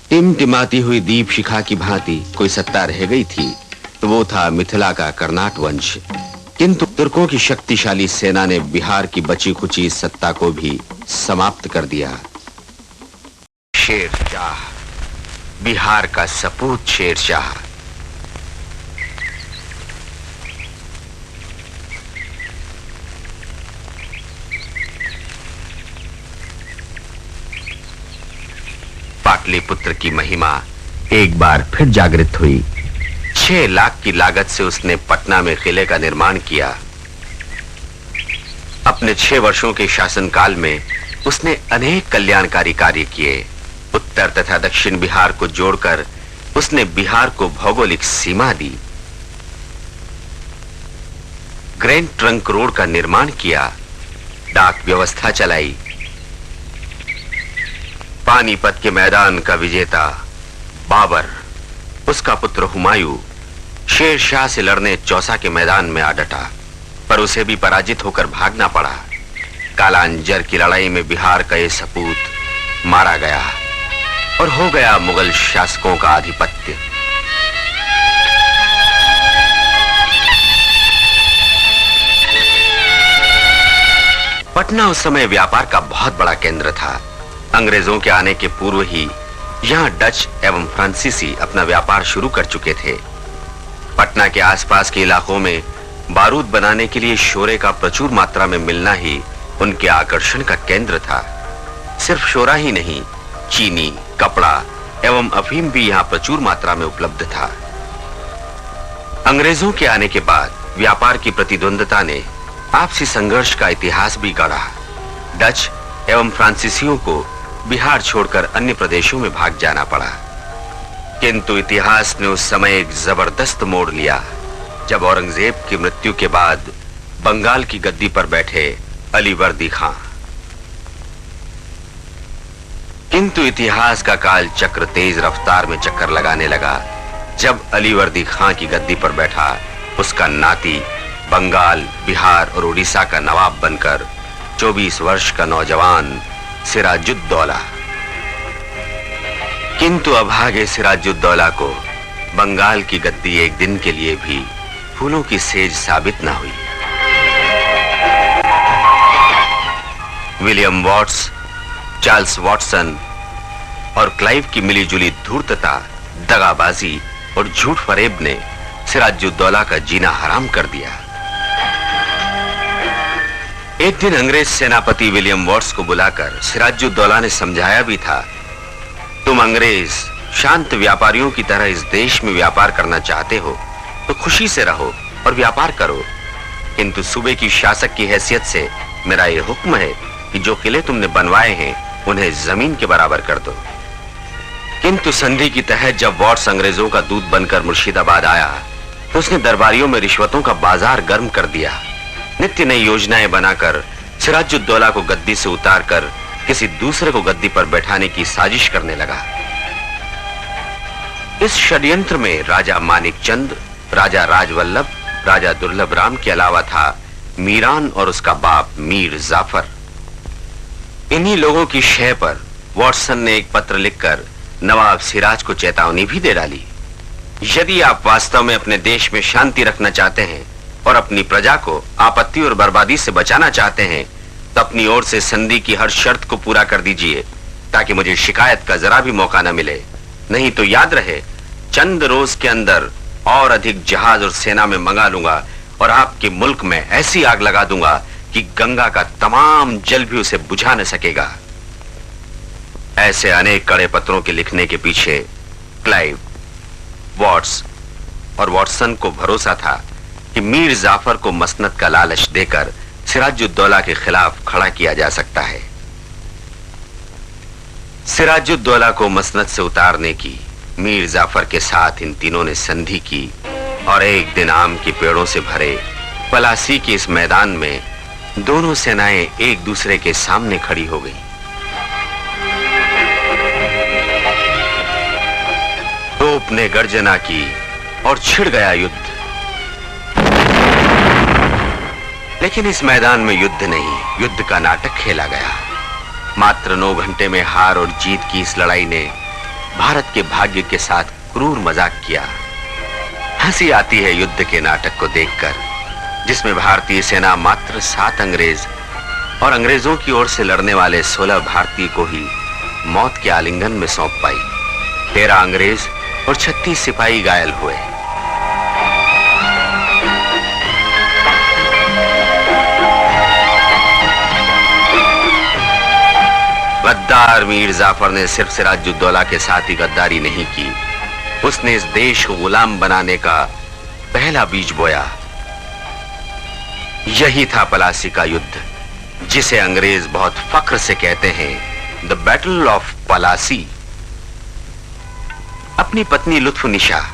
टिमटिमाती हुई दीप शिखा की भांति कोई सत्ता रह गई थी तो वो था मिथिला का कर्नाट वंश। किंतु तुर्कों की शक्तिशाली सेना ने बिहार की बची खुची सत्ता को भी समाप्त कर दिया। शेरशाह, बिहार का सपूत शेरशाह। पाटलिपुत्र की महिमा एक बार फिर जागृत हुई। 6 लाख की लागत से उसने पटना में किले का निर्माण किया। अपने 6 वर्षों के शासनकाल में उसने अनेक कल्याणकारी कार्य किए। उत्तर तथा दक्षिण बिहार को जोड़कर उसने बिहार को भौगोलिक सीमा दी। ग्रैंड ट्रंक रोड का निर्माण किया, डाक व्यवस्था चलाई। पानीपत के मैदान का विजेता बाबर, उसका पुत्र हुमायूं शेर शाह से लड़ने चौसा के मैदान में आ डटा, पर उसे भी पराजित होकर भागना पड़ा। कालांजर की लड़ाई में बिहार का ये सपूत मारा गया और हो गया मुगल शासकों का आधिपत्य। पटना उस समय व्यापार का बहुत बड़ा केंद्र था। अंग्रेजों के आने के पूर्व ही यहां डच एवं फ्रांसीसी अपना व्यापार शुरू कर चुके थे। पटना के आसपास के इलाकों में बारूद बनाने के लिए शोरे का प्रचुर मात्रा में मिलना ही उनके आकर्षण का केंद्र था। सिर्फ शोरा ही नहीं, चीनी, कपड़ा एवं अफीम भी यहां प्रचुर मात्रा में उपलब्ध था। अंग्रेजों के आने के बाद व्यापार की प्रतिद्वंदता ने आपसी संघर्ष का इतिहास भी गढ़ा। डच एवं फ्रांसीसियों को बिहार छोड़कर अन्य प्रदेशों में भाग जाना पड़ा। किंतु इतिहास ने उस समय एक जबरदस्त मोड़ लिया जब औरंगजेब की मृत्यु के बाद बंगाल की गद्दी पर बैठे अलीवर्दी खां। किंतु इतिहास का काल चक्र तेज रफ्तार में चक्कर लगाने लगा जब अलीवर्दी खां की गद्दी पर बैठा उसका नाती बंगाल, बिहार और उड़ीसा का नवाब बनकर 24 वर्ष का नौजवान सिराजुद्दौला। किंतु अभागे सिराजुद्दौला को बंगाल की गद्दी एक दिन के लिए भी फूलों की सेज साबित न हुई। विलियम वॉट्स, चार्ल्स वॉटसन और क्लाइव की मिलीजुली धूर्तता, दगाबाजी और झूठ फरेब ने सिराजुद्दौला का जीना हराम कर दिया। एक दिन अंग्रेज सेनापति विलियम वॉट्स को बुलाकर सिराजुद्दौला ने समझाया भी था, तुम अंग्रेज शांत व्यापारियों की तरह इस देश में व्यापार करना चाहते हो तो खुशी से रहो और व्यापार करो, किंतु सूबे की शासक की हैसियत से मेरा यह हुक्म है कि जो किले तुमने बनवाए हैं उन्हें जमीन के बराबर कर दो। किंतु संधि की तहत जब वॉट्स अंग्रेजों का दूत बनकर मुर्शिदाबाद आया तो उसने दरबारियों में रिश्वतों का बाजार गर्म कर दिया। नित्य नई योजनाएं बनाकर सिराजुद्दौला को गद्दी से उतारकर किसी दूसरे को गद्दी पर बैठाने की साजिश करने लगा। इस षड्यंत्र में राजा मानिकचंद, राजा राजवल्लभ, राजा दुर्लभ राम के अलावा था मीरान और उसका बाप मीर जाफर। इन्हीं लोगों की शय पर वॉटसन ने एक पत्र लिखकर नवाब सिराज को चेतावनी भी दे डाली, यदि आप वास्तव में अपने देश में शांति रखना चाहते हैं और अपनी प्रजा को आपत्ति और बर्बादी से बचाना चाहते हैं तो अपनी ओर से संधि की हर शर्त को पूरा कर दीजिए ताकि मुझे शिकायत का जरा भी मौका न मिले। नहीं तो याद रहे, चंद रोज के अंदर और अधिक जहाज और सेना में मंगा लूंगा और आपके मुल्क में ऐसी आग लगा दूंगा कि गंगा का तमाम जल भी उसे बुझा न सकेगा। ऐसे अनेक कड़े पत्रों के लिखने के पीछे क्लाइव, वॉट्स और वॉटसन को भरोसा था कि मीर जाफर को मसनद का लालच देकर सिराजुद्दौला के खिलाफ खड़ा किया जा सकता है। सिराजुद्दौला को मसनद से उतारने की मीर जाफर के साथ इन तीनों ने संधि की और एक दिन आम के पेड़ों से भरे पलासी के इस मैदान में दोनों सेनाएं एक दूसरे के सामने खड़ी हो गईं। तोप ने गर्जना की और छिड़ गया युद्ध। लेकिन इस मैदान में युद्ध नहीं, युद्ध का नाटक खेला गया। मात्र 9 घंटे में हार और जीत की इस लड़ाई ने भारत के भाग्य के साथ क्रूर मजाक किया। हंसी आती है युद्ध के नाटक को देखकर, जिसमें भारतीय सेना मात्र 7 अंग्रेज और अंग्रेजों की ओर से लड़ने वाले 16 भारतीय को ही मौत के आलिंगन में सौंप पाई। 13 अंग्रेज और 36 सिपाही घायल हुए। गद्दार मीर जाफर ने सिर्फ सिराजुद्दौला के साथ ही गद्दारी नहीं की, उसने इस देश को गुलाम बनाने का पहला बीज बोया। यही था पलासी का युद्ध, जिसे अंग्रेज बहुत फख्र से कहते हैं द बैटल ऑफ पलासी। अपनी पत्नी लुत्फनिशा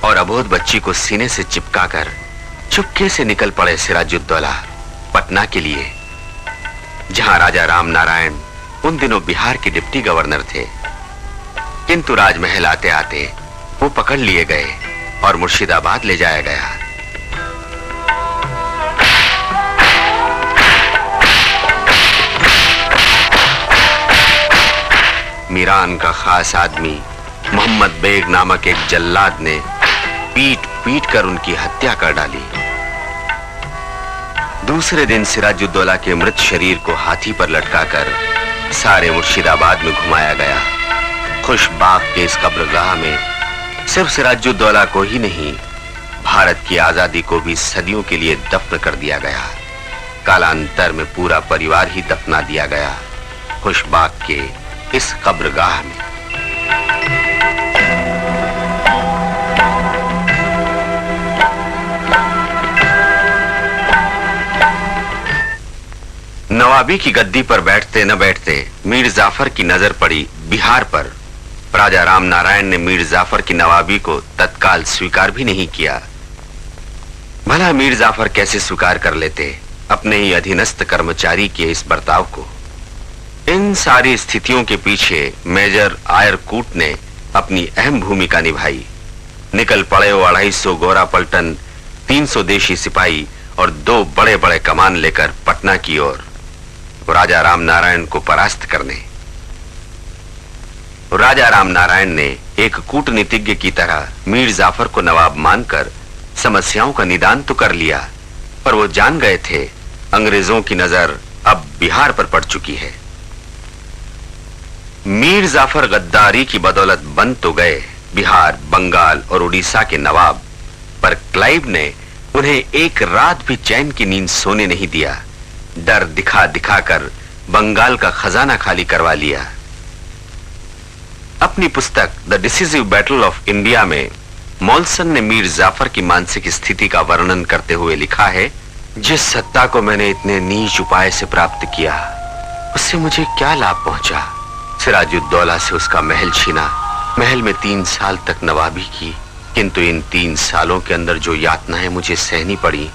और अबोध बच्ची को सीने से चिपकाकर चुपके से निकल पड़े सिराजुद्दौला पटना के लिए, जहां राजा राम नारायण उन दिनों बिहार के डिप्टी गवर्नर थे। किंतु राजमहल आते आते वो पकड़ लिए गए और मुर्शिदाबाद ले जाया गया। मीरान का खास आदमी मोहम्मद बेग नामक एक जल्लाद ने पीट पीट कर उनकी हत्या कर डाली। दूसरे दिन सिराजुद्दौला के मृत शरीर को हाथी पर लटकाकर सारे मुर्शिदाबाद में घुमाया गया। खुशबाग के इस कब्रगाह में सिर्फ सिराजुद्दौला को ही नहीं, भारत की आजादी को भी सदियों के लिए दफन कर दिया गया। कालांतर में पूरा परिवार ही दफना दिया गया खुशबाग के इस कब्रगाह में। नवाबी की गद्दी पर बैठते न बैठते मीर जाफर की नजर पड़ी बिहार पर। राजा राम नारायण ने मीर जाफर की नवाबी को तत्काल स्वीकार भी नहीं किया। भला मीर जाफर कैसे स्वीकार कर लेते अपने ही अधीनस्थ कर्मचारी के इस बर्ताव को। इन सारी स्थितियों के पीछे मेजर आयरकूट ने अपनी अहम भूमिका निभाई। निकल पड़े वो 250 गोरा पलटन, 300 देशी सिपाही और 2 बड़े बड़े कमान लेकर पटना की ओर राजा राम नारायण को परास्त करने। राजा राम नारायण ने एक कूटनीतिज्ञ की तरह मीर जाफर को नवाब मानकर समस्याओं का निदान तो कर लिया, पर वो जान गए थे अंग्रेजों की नजर अब बिहार पर पड़ चुकी है। मीर जाफर गद्दारी की बदौलत बन तो गए बिहार, बंगाल और उड़ीसा के नवाब, पर क्लाइव ने उन्हें एक रात भी चैन की नींद सोने नहीं दिया। डर दिखा दिखाकर बंगाल का खजाना खाली करवा लिया। अपनी पुस्तक the decisive battle of India में मॉल्सन ने मीर जाफर की मानसिक स्थिति का वर्णन करते हुए लिखा है, जिस सत्ता को मैंने इतने नीच उपाय से प्राप्त किया, उससे मुझे क्या लाभ पहुंचा। सिराजुद्दौला से उसका महल छीना, महल में 3 साल तक नवाबी की, किंतु इन 3 सालों के अंदर जो यातनाएं मुझे सहनी पड़ी,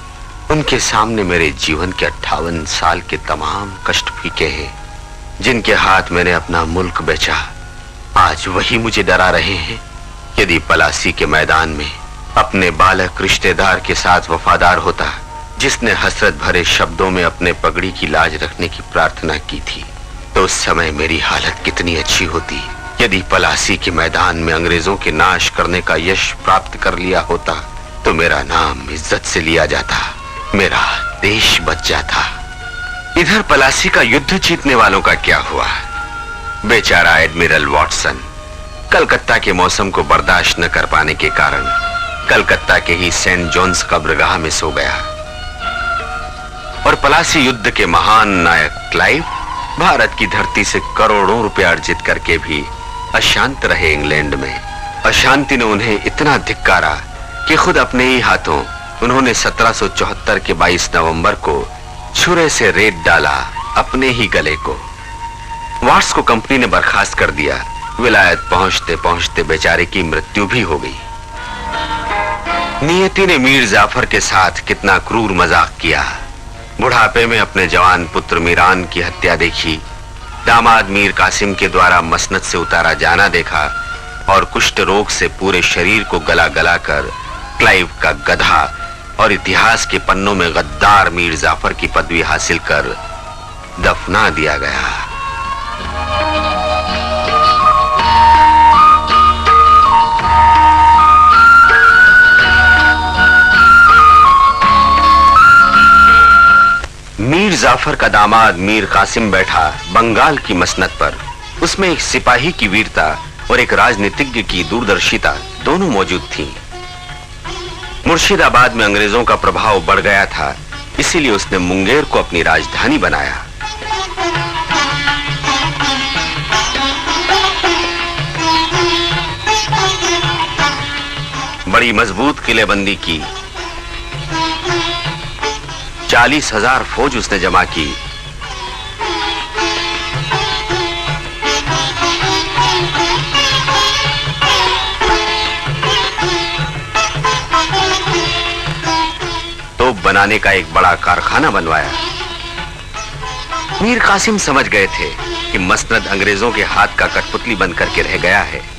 उनके सामने मेरे जीवन के 58 साल के तमाम कष्ट फीके हैं। जिनके हाथ मैंने अपना मुल्क बेचा, आज वही मुझे डरा रहे हैं। यदि पलासी के मैदान में अपने बालक रिश्तेदार के साथ वफादार होता, जिसने हसरत भरे शब्दों में अपने पगड़ी की लाज रखने की प्रार्थना की थी, तो उस समय मेरी हालत कितनी अच्छी होती। यदि पलासी के मैदान में अंग्रेजों के नाश करने का यश प्राप्त कर लिया होता, तो मेरा नाम इज्जत से लिया जाता, मेरा देश बच जाता। इधर पलासी का युद्ध जीतने वालों का क्या हुआ? बेचारा एडमिरल वॉटसन कलकत्ता के मौसम को बर्दाश्त न कर पाने के कारण कलकत्ता के ही सेंट जॉन्स कब्रगाह में सो गया। और पलासी युद्ध के महान नायक क्लाइव भारत की धरती से करोड़ों रुपए अर्जित करके भी अशांत रहे इंग्लैंड में। अशांति ने उन्हें इतना धिक्कारा कि खुद अपने ही हाथों उन्होंने 1774 के 22 नवंबर को छुरे से रेत डाला अपने ही गले को। वाट्स को कंपनी ने बर्खास्त कर दिया। विलायत पहुंचते पहुंचते बेचारे की मृत्यु भी हो गई। नियति ने मीर जाफर के साथ कितना क्रूर मजाक किया। बुढ़ापे में अपने जवान पुत्र मीरान की हत्या देखी, दामाद मीर कासिम के द्वारा मसनद से उतारा जाना देखा, और कुष्ठ रोग से पूरे शरीर को गला गला कर क्लाइव का गधा और इतिहास के पन्नों में गद्दार मीर जाफर की पदवी हासिल कर दफना दिया गया। मीर जाफर का दामाद मीर कासिम बैठा बंगाल की मसनद पर। उसमें एक सिपाही की वीरता और एक राजनीतिज्ञ की दूरदर्शिता दोनों मौजूद थी। मुर्शिदाबाद में अंग्रेजों का प्रभाव बढ़ गया था, इसीलिए उसने मुंगेर को अपनी राजधानी बनाया। बड़ी मजबूत किलेबंदी की। 40,000 फौज उसने जमा की। तोप बनाने का एक बड़ा कारखाना बनवाया। मीर कासिम समझ गए थे कि मसनद अंग्रेजों के हाथ का कठपुतली बन करके रह गया है।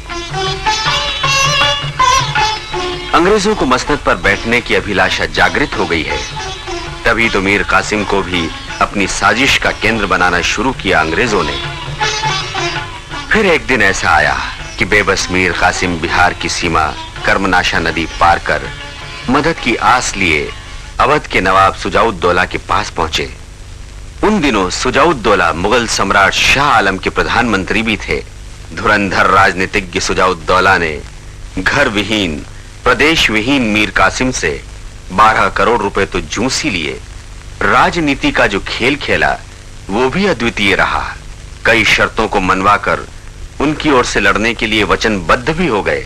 अंग्रेजों को मसनद पर बैठने की अभिलाषा जागृत हो गई है। तभी तो मीर कासिम को भी अपनी साजिश का केंद्र बनाना शुरू किया अंग्रेजों ने। फिर एक दिन ऐसा आया कि बेबस मीर कासिम बिहार की सीमा कर्मनाशा नदी पार कर मदद की आस लिए अवध के नवाब सुजाउद्दौला के पास पहुंचे। उन दिनों सुजाउद्दौला मुगल सम्राट शाह आलम के प्रधानमंत्री भी थे। धुरंधर राजनीतिज्ञ सुजाउद्दौला ने घर विहीन, प्रदेश विहीन मीर कासिम से 12 करोड़ रुपए तो जूस ही लिए। राजनीति का जो खेल खेला वो भी अद्वितीय रहा। कई शर्तों को मनवाकर उनकी ओर से लड़ने के लिए वचनबद्ध भी हो गए।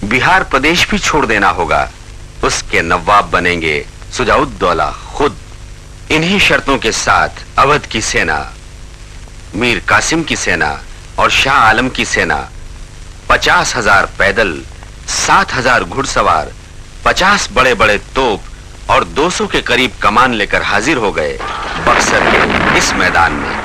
बिहार प्रदेश भी छोड़ देना होगा, उसके नवाब बनेंगे सुजाउद्दौला खुद। इन्हीं शर्तों के साथ अवध की सेना, मीर कासिम की सेना और शाह आलम की सेना 50,000 पैदल, 7,000 घुड़सवार, 50 बड़े बड़े तोप और 200 के करीब कमान लेकर हाजिर हो गए बक्सर के इस मैदान में।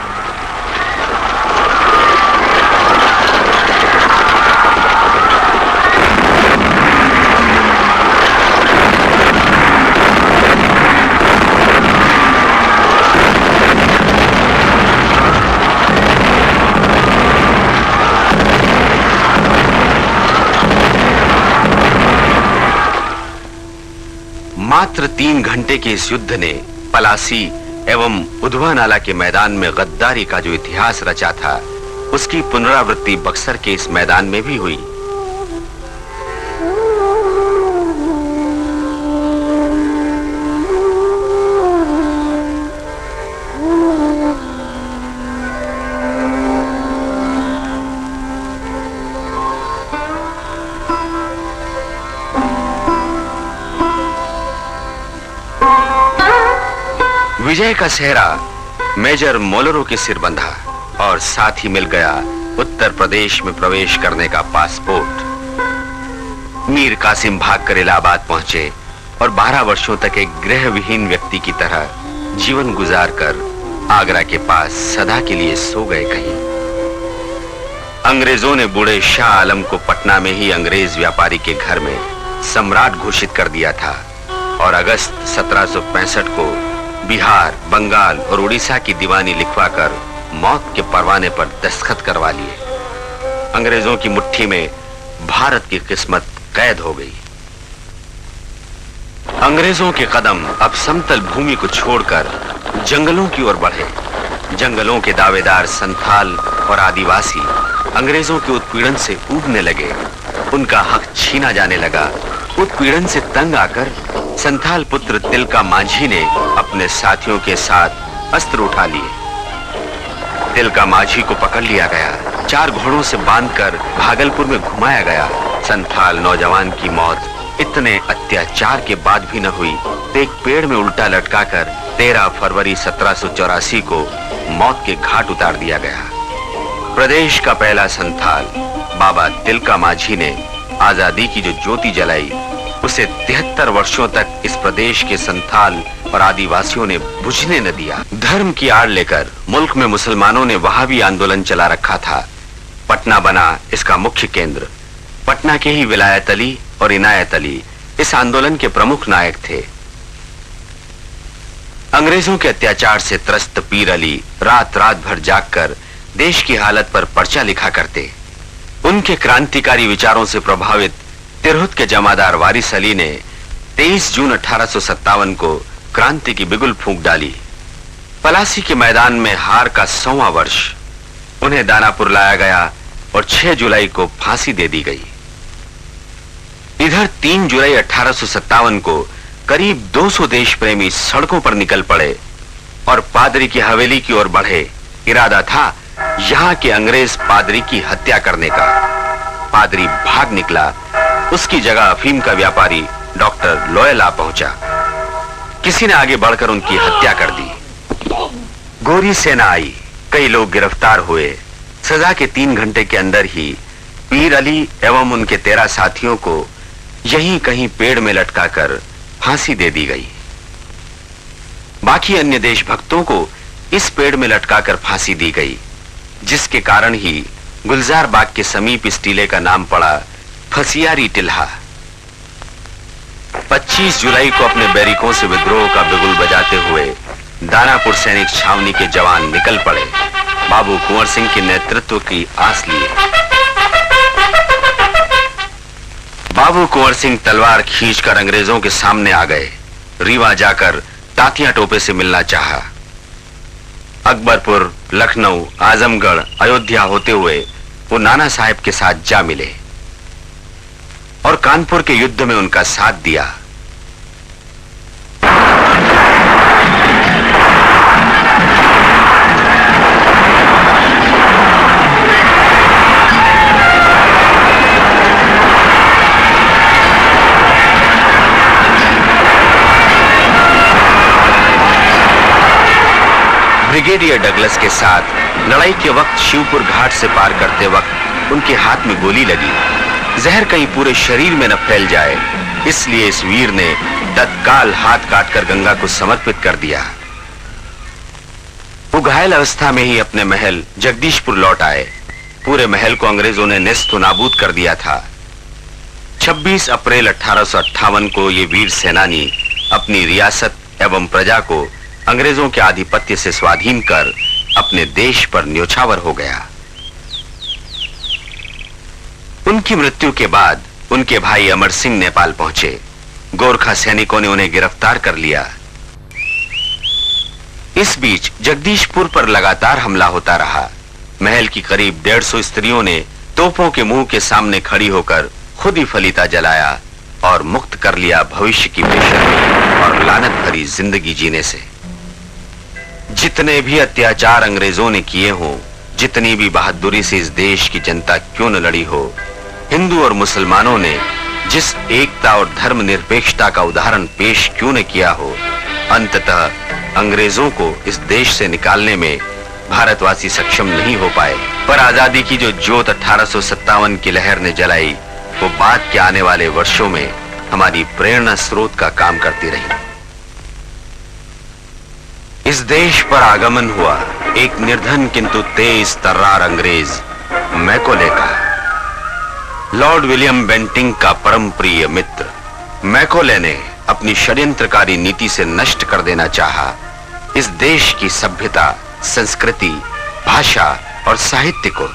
मात्र 3 घंटे के इस युद्ध ने पलासी एवं उधवा नाला के मैदान में गद्दारी का जो इतिहास रचा था, उसकी पुनरावृत्ति बक्सर के इस मैदान में भी हुई। विजय का सेहरा मेजर मोलरो के सिर बंधा और साथ ही मिल गया उत्तर प्रदेश में प्रवेश करने का पासपोर्ट। मीर कासिम भागकर इलाहाबाद पहुंचे और 12 वर्षों तक एक गृह विहीन व्यक्ति की तरह जीवन गुजारकर आगरा के पास सदा के लिए सो गए कहीं। अंग्रेजों ने बूढ़े शाह आलम को पटना में ही अंग्रेज व्यापारी के घर में सम्राट घोषित कर दिया था और अगस्त 1765 को बिहार, बंगाल और उड़ीसा की दीवानी लिखवाकर मौत के परवाने पर दस्तखत करवा लिए। अंग्रेजों की मुट्ठी में भारत की किस्मत कैद हो गई। अंग्रेजों के कदम अब समतल भूमि को छोड़कर जंगलों की ओर बढ़े। जंगलों के दावेदार संथाल और आदिवासी अंग्रेजों के उत्पीड़न से ऊबने लगे। उनका हक छीना जाने लगा। उत्पीड़न से तंग आकर संथाल पुत्र तिलका माझी ने अपने साथियों के साथ अस्त्र उठा लिए। तिलका माझी को पकड़ लिया गया, 4 घोड़ों से बांधकर भागलपुर में घुमाया गया। संथाल नौजवान की मौत इतने अत्याचार के बाद भी न हुई तो एक पेड़ में उल्टा लटकाकर 13 फरवरी 1784 को मौत के घाट उतार दिया गया। प्रदेश का पहला संथाल बाबा तिलका माझी ने आजादी की जो ज्योति जलाई, उसे 73 वर्षों तक इस प्रदेश के संथाल और आदिवासियों ने बुझने न दिया। धर्म की आड़ लेकर मुल्क में मुसलमानों ने वहाबी आंदोलन चला रखा था। पटना बना इसका मुख्य केंद्र। पटना के ही विलायत अली और इनायत अली इस आंदोलन के प्रमुख नायक थे। अंग्रेजों के अत्याचार से त्रस्त पीर अली रात रात भर जागकर देश की हालत पर पर्चा लिखा करते। उनके क्रांतिकारी विचारों से प्रभावित तिरहुत के जमादार वारिस अली ने 23 जून 1857 को क्रांति की बिगुल फूंक डाली। पलासी के मैदान में हार का 100वां वर्ष। उन्हें दानापुर लाया गया और 6 जुलाई को फांसी दे दी गई। इधर 3 जुलाई 1857 को करीब 200 देश प्रेमी सड़कों पर निकल पड़े और पादरी की हवेली की ओर बढ़े। इरादा था यहां के अंग्रेज पादरी की हत्या करने का। पादरी भाग निकला उसकी जगह अफीम का व्यापारी डॉक्टर लोयल आ पहुंचा। किसी ने आगे बढ़कर उनकी हत्या कर दी। गोरी सेना आई, कई लोग गिरफ्तार हुए। सजा के 3 घंटे के अंदर ही पीर अली एवं उनके 13 साथियों को यहीं कहीं पेड़ में लटकाकर फांसी दे दी गई। बाकी अन्य देशभक्तों को इस पेड़ में लटकाकर फांसी दी गई, जिसके कारण ही गुलजार बाग के समीप इस टीले का नाम पड़ा फसियारी टिल्हा। 25 जुलाई को अपने बैरिकों से विद्रोह का बिगुल बजाते हुए दानापुर सैनिक छावनी के जवान निकल पड़े, बाबू कुंवर सिंह के नेतृत्व की आस लिए। बाबू कुंवर सिंह तलवार खींचकर अंग्रेजों के सामने आ गए। रीवा जाकर तातिया टोपे से मिलना चाहा। अकबरपुर, लखनऊ, आजमगढ़, अयोध्या होते हुए वो नाना साहब के साथ जा मिले और कानपुर के युद्ध में उनका साथ दिया। ब्रिगेडियर डगलस के साथ लड़ाई के वक्त शिवपुर घाट से पार करते वक्त उनके हाथ में गोली लगी। जहर कहीं पूरे शरीर में न फैल जाए, इसलिए इस वीर ने तत्काल हाथ काटकर गंगा को समर्पित कर दिया। वो घायल अवस्था में ही अपने महल जगदीशपुर लौट आए। पूरे महल को अंग्रेजों ने नेस्तो नाबूद कर दिया था। 26 अप्रैल 1858 को ये वीर सेनानी अपनी रियासत एवं प्रजा को अंग्रेजों के आधिपत्य से स्वाधीन कर अपने देश पर न्योछावर हो गया। उनकी मृत्यु के बाद उनके भाई अमर सिंह नेपाल पहुंचे। गोरखा सैनिकों ने उन्हें गिरफ्तार कर लिया। इस बीच जगदीशपुर पर लगातार हमला होता रहा। महल की करीब 150 स्त्रियों ने तोपों के मुंह के सामने खड़ी होकर खुद ही फलीता जलाया और मुक्त कर लिया भविष्य की बेशर्मी और लानत भरी जिंदगी जीने से। जितने भी अत्याचार अंग्रेजों ने किए हों, जितनी भी बहादुरी से इस देश की जनता क्यों न लड़ी हो, हिंदू और मुसलमानों ने जिस एकता और धर्मनिरपेक्षता का उदाहरण पेश क्यों न किया हो, अंततः अंग्रेजों को इस देश से निकालने में भारतवासी सक्षम नहीं हो पाए। पर आजादी की जो ज्योत 1857 की लहर ने जलाई, वो बाद के आने वाले वर्षों में हमारी प्रेरणा स्रोत का काम करती रही। इस देश पर आगमन हुआ एक निर्धन किंतु तेज तर्रार अंग्रेज मैकोले का। लॉर्ड विलियम बेंटिंक का परम प्रिय मित्र मैकोले ने अपनी षड्यंत्रकारी नीति से नष्ट कर देना चाहा इस देश की सभ्यता, संस्कृति, भाषा और साहित्य को।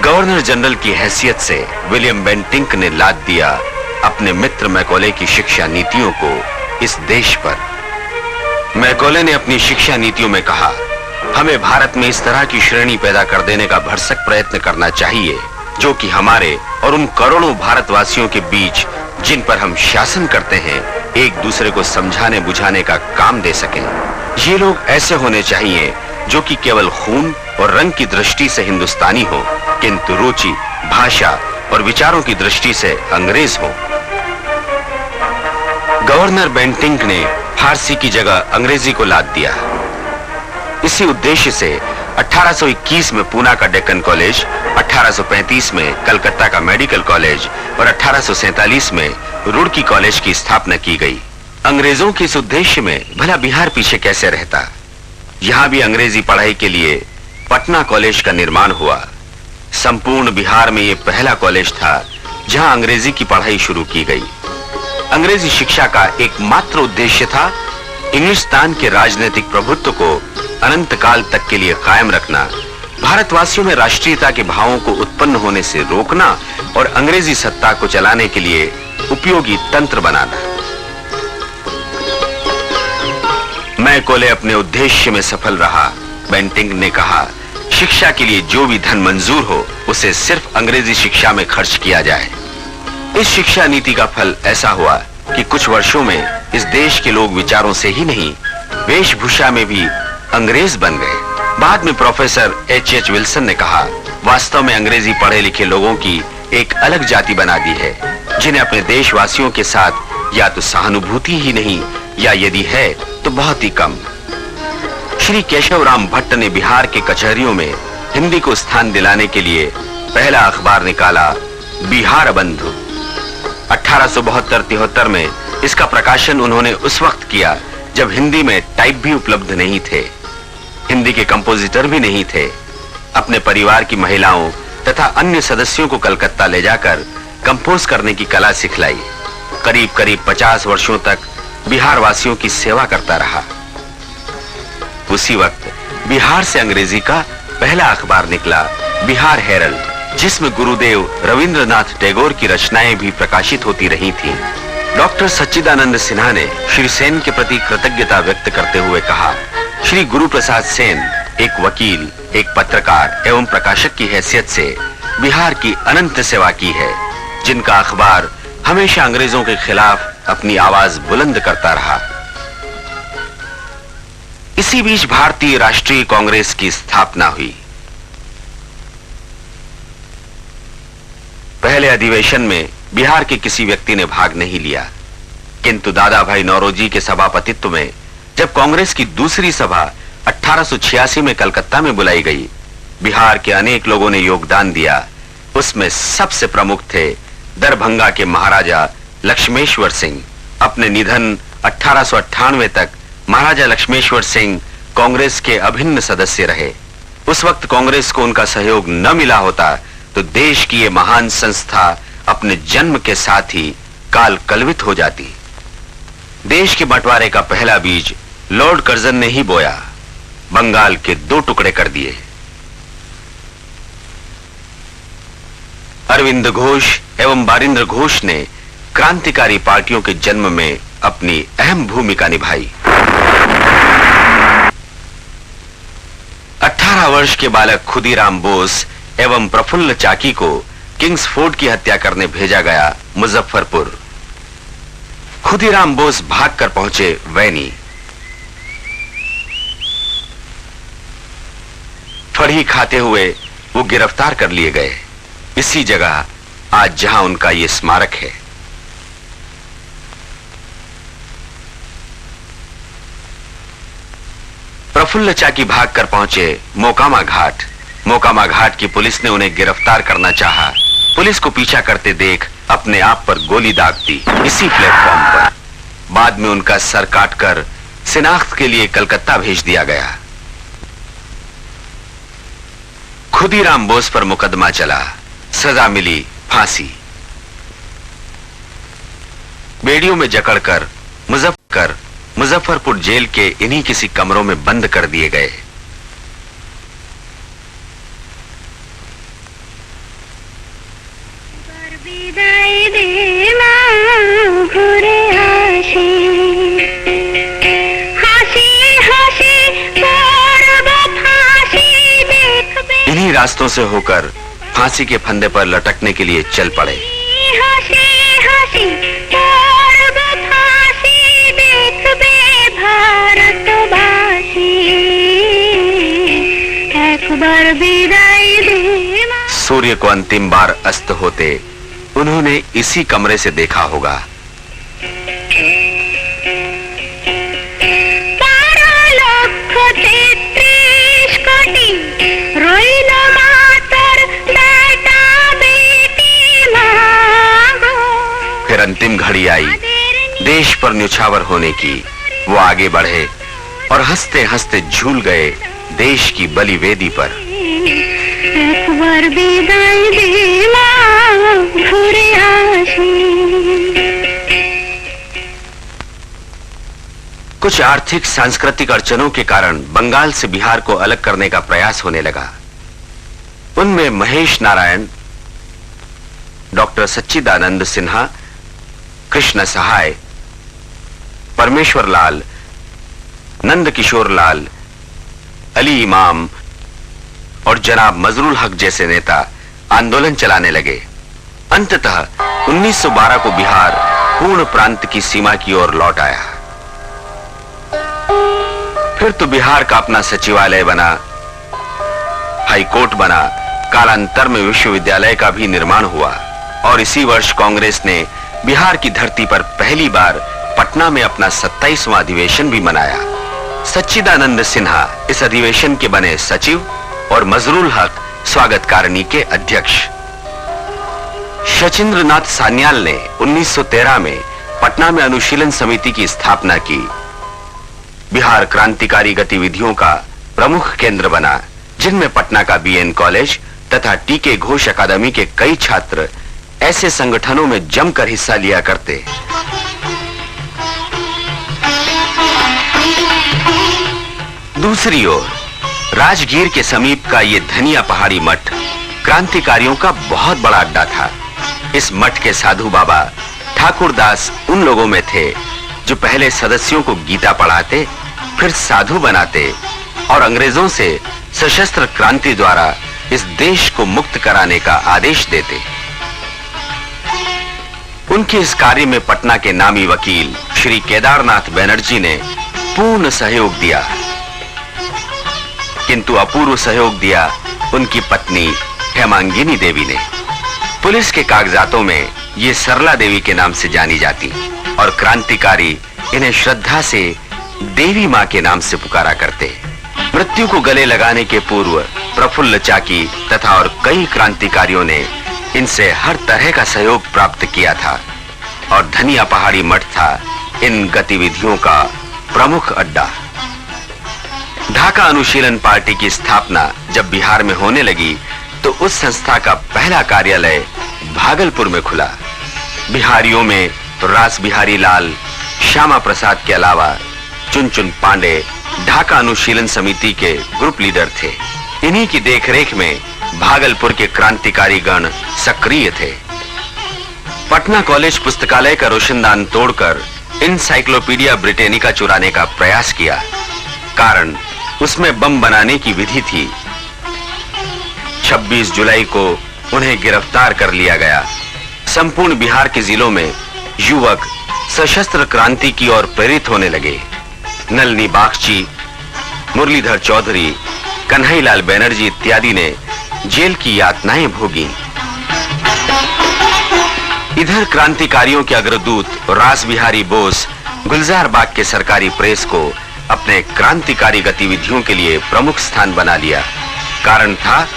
गवर्नर जनरल की हैसियत से विलियम बेंटिंक ने लाद दिया अपने मित्र मैकोले की शिक्षा नीतियों को इस देश पर। मैकोले ने अपनी शिक्षा नीतियों में कहा, हमें भारत में इस तरह की श्रेणी पैदा कर देने का भरसक प्रयत्न करना चाहिए जो कि हमारे और उन करोड़ों भारतवासियों के बीच जिन पर हम शासन करते हैं, एक दूसरे को समझाने बुझाने का काम दे सकें। ये लोग ऐसे होने चाहिए जो कि केवल खून और रंग की दृष्टि से हिंदुस्तानी हो, किंतु रुचि, भाषा और विचारों की दृष्टि से अंग्रेज हो। गवर्नर बेंटिंक ने फारसी की जगह अंग्रेजी को लाद दिया। इसी उद्देश्य से 1821 में पूना का डेक्कन कॉलेज, 1835 में कलकत्ता का मेडिकल कॉलेज और 1847 में रुड़की कॉलेज की स्थापना की गई। अंग्रेजों के इस उद्देश्य में भला बिहार पीछे कैसे रहता। यहां भी अंग्रेजी पढ़ाई के लिए पटना कॉलेज का निर्माण हुआ। संपूर्ण बिहार में यह पहला कॉलेज था जहां अंग्रेजी की पढ़ाई शुरू की गई। अंग्रेजी शिक्षा का एकमात्र उद्देश्य था इंग्लिस्तान के राजनीतिक प्रभुत्व को अनंत काल तक के लिए कायम रखना, भारतवासियों में राष्ट्रीयता के भावों को उत्पन्न होने से रोकना और अंग्रेजी सत्ता को चलाने के लिए उपयोगी तंत्र बनाना। मैकोले अपने उद्देश्य में सफल रहा। बेंटिंक ने कहा, शिक्षा के लिए जो भी धन मंजूर हो उसे सिर्फ अंग्रेजी शिक्षा में खर्च किया जाए। इस शिक्षा नीति का फल ऐसा हुआ कि कुछ वर्षों में इस देश के लोग विचारों से ही नहीं, वेशभूषा में भी अंग्रेज बन गए। बाद में प्रोफेसर H.H. विल्सन ने कहा, वास्तव में अंग्रेजी पढ़े लिखे लोगों की एक अलग जाति बना दी है, जिन्हें अपने देशवासियों के साथ या तो सहानुभूति ही नहीं, या यदि है तो बहुत ही कम। श्री केशवराम भट्ट ने बिहार के कचहरियों में हिंदी को स्थान दिलाने के लिए पहला अखबार निकाला, बिहार बंधु। 1872-73 में इसका प्रकाशन उन्होंने उस वक्त किया जब हिंदी में टाइप भी उपलब्ध नहीं थे, हिंदी के कंपोजिटर भी नहीं थे। अपने परिवार की महिलाओं तथा अन्य सदस्यों को कलकत्ता ले जाकर कंपोज करने की कला सिखलाई। करीब 50 वर्षों तक बिहार वासियों की सेवा करता रहा। उसी वक्त बिहार से अंग्रेजी का पहला अखबार निकला, बिहार हेरल्ड, जिसमें गुरुदेव रविंद्रनाथ टैगोर की रचनाएं भी प्रकाशित होती रही थीं। डॉक्टर सच्चिदानंद सिन्हा ने श्री सेन के प्रति कृतज्ञता व्यक्त करते हुए कहा, श्री गुरु प्रसाद सेन एक वकील, एक पत्रकार एवं प्रकाशक की हैसियत से बिहार की अनंत सेवा की है, जिनका अखबार हमेशा अंग्रेजों के खिलाफ अपनी आवाज बुलंद करता रहा। इसी बीच भारतीय राष्ट्रीय कांग्रेस की स्थापना हुई। पहले अधिवेशन में बिहार के किसी व्यक्ति ने भाग नहीं लिया, किंतु दादा भाई नौरोजी के सभापतित्व में जब कांग्रेस की दूसरी सभा 1886 में कलकत्ता में बुलाई गई, बिहार के अनेक लोगों ने योगदान दिया। उसमें सबसे प्रमुख थे दरभंगा के महाराजा लक्ष्मेश्वर सिंह। अपने निधन 1898 तक महाराजा लक्ष्मेश्वर सिंह कांग्रेस के अभिन्न सदस्य रहे। उस वक्त कांग्रेस को उनका सहयोग न मिला होता तो देश की ये महान संस्था अपने जन्म के साथ ही काल कलवित हो जाती। देश के बंटवारे का पहला बीज लॉर्ड कर्जन ने ही बोया, बंगाल के 2 टुकड़े कर दिए। अरविंद घोष एवं बारिंद्र घोष ने क्रांतिकारी पार्टियों के जन्म में अपनी अहम भूमिका निभाई। 18 वर्ष के बालक खुदीराम बोस एवं प्रफुल्ल चाकी को किंग्सफोर्ड की हत्या करने भेजा गया मुजफ्फरपुर। खुदीराम बोस भागकर पहुंचे वैनी। फड़ी खाते हुए वो गिरफ्तार कर लिए गए। इसी जगह आज जहां उनका ये स्मारक है। प्रफुल्ल चाकी भागकर पहुंचे मोकामा घाट। मोकामा घाट की पुलिस ने उन्हें गिरफ्तार करना चाहा। पुलिस को पीछा करते देख अपने आप पर गोली दाग दी इसी प्लेटफॉर्म पर। बाद में उनका सर काटकर शिनाख्त के लिए कलकत्ता भेज दिया गया। खुदीराम बोस पर मुकदमा चला, सजा मिली फांसी। बेड़ियों में जकड़कर मुजफ्फरपुर जेल के इन्हीं किसी कमरों में बंद कर दिए गए। इन्हीं रास्तों से होकर फांसी के फंदे पर लटकने के लिए चल पड़े। सूर्य को अंतिम बार अस्त होते उन्होंने इसी कमरे से देखा होगा। फिर अंतिम घड़ी आई देश पर न्यौछावर होने की। वो आगे बढ़े और हंसते हंसते झूल गए देश की बलि वेदी पर। कुछ आर्थिक सांस्कृतिक अड़चनों के कारण बंगाल से बिहार को अलग करने का प्रयास होने लगा। उनमें महेश नारायण, डॉक्टर सच्चिदानंद सिन्हा, कृष्ण सहाय, परमेश्वर लाल, नंद किशोर लाल, अली इमाम और जनाब मजरूल हक जैसे नेता आंदोलन चलाने लगे। अंततः 1912 को बिहार पूर्ण प्रांत की सीमा की ओर लौट आया। फिर तो बिहार का अपना सचिवालय बना, हाई कोर्ट बना, कालांतर में विश्वविद्यालय का भी निर्माण हुआ और इसी वर्ष कांग्रेस ने बिहार की धरती पर पहली बार पटना में अपना 27वां अधिवेशन भी मनाया। सच्चिदानंद सिन्हा इस अधिवेशन के बने सचिव और मजरूल हक स्वागतकारिणी के अध्यक्ष। शचीन्द्रनाथ सान्याल ने 1913 में पटना में अनुशीलन समिति की स्थापना की। बिहार क्रांतिकारी गतिविधियों का प्रमुख केंद्र बना, जिनमें पटना का बीएन कॉलेज तथा टीके घोष अकादमी के कई छात्र ऐसे संगठनों में जमकर हिस्सा लिया करते। दूसरी ओर राजगीर के समीप का ये धनिया पहाड़ी मठ क्रांतिकारियों का बहुत बड़ा अड्डा था। इस मठ के साधु बाबा ठाकुरदास उन लोगों में थे जो पहले सदस्यों को गीता पढ़ाते, फिर साधु बनाते और अंग्रेजों से सशस्त्र क्रांति द्वारा इस देश को मुक्त कराने का आदेश देते। उनके इस कार्य में पटना के नामी वकील श्री केदारनाथ बनर्जी ने पूर्ण सहयोग दिया, किंतु अपूर्व सहयोग दिया उनकी पत्नी हेमांगिनी देवी ने। पुलिस के कागजातों में ये सरला देवी के नाम से जानी जाती और क्रांतिकारी इन्हें श्रद्धा से देवी मां के नाम से पुकारा करते। मृत्यु को गले लगाने के पूर्व प्रफुल्ल चाकी तथा और कई क्रांतिकारियों ने इनसे हर तरह का सहयोग प्राप्त किया था और धनिया पहाड़ी मठ था इन गतिविधियों का प्रमुख अड्डा। ढाका अनुशीलन पार्टी की स्थापना जब बिहार में होने लगी तो उस संस्था का पहला कार्यालय भागलपुर में खुला। बिहारियों में रास बिहारी लाल, श्यामा प्रसाद के अलावा चुनचुन पांडे ढाका अनुशीलन समिति के ग्रुप लीडर थे। इन्हीं की देखरेख में भागलपुर के क्रांतिकारी गण सक्रिय थे। पटना कॉलेज पुस्तकालय का रोशनदान तोड़कर इनसाइक्लोपीडिया ब्रिटेनिका चुराने का प्रयास किया। कारण उसमें बम बनाने की विधि थी। 26 जुलाई को उन्हें गिरफ्तार कर लिया गया। संपूर्ण बिहार के जिलों में युवक सशस्त्र क्रांति की ओर प्रेरित होने लगे। नलनी बागची, मुरलीधर चौधरी, कन्हैयालाल बनर्जी इत्यादि ने जेल की यातनाएं भोगी। इधर क्रांतिकारियों के अग्रदूत रास बिहारी बोस गुलजार बाग के सरकारी प्रेस को अपने क्रांतिकारी गतिविधियों के लिए प्रमुख स्थान बना लिया। कारण था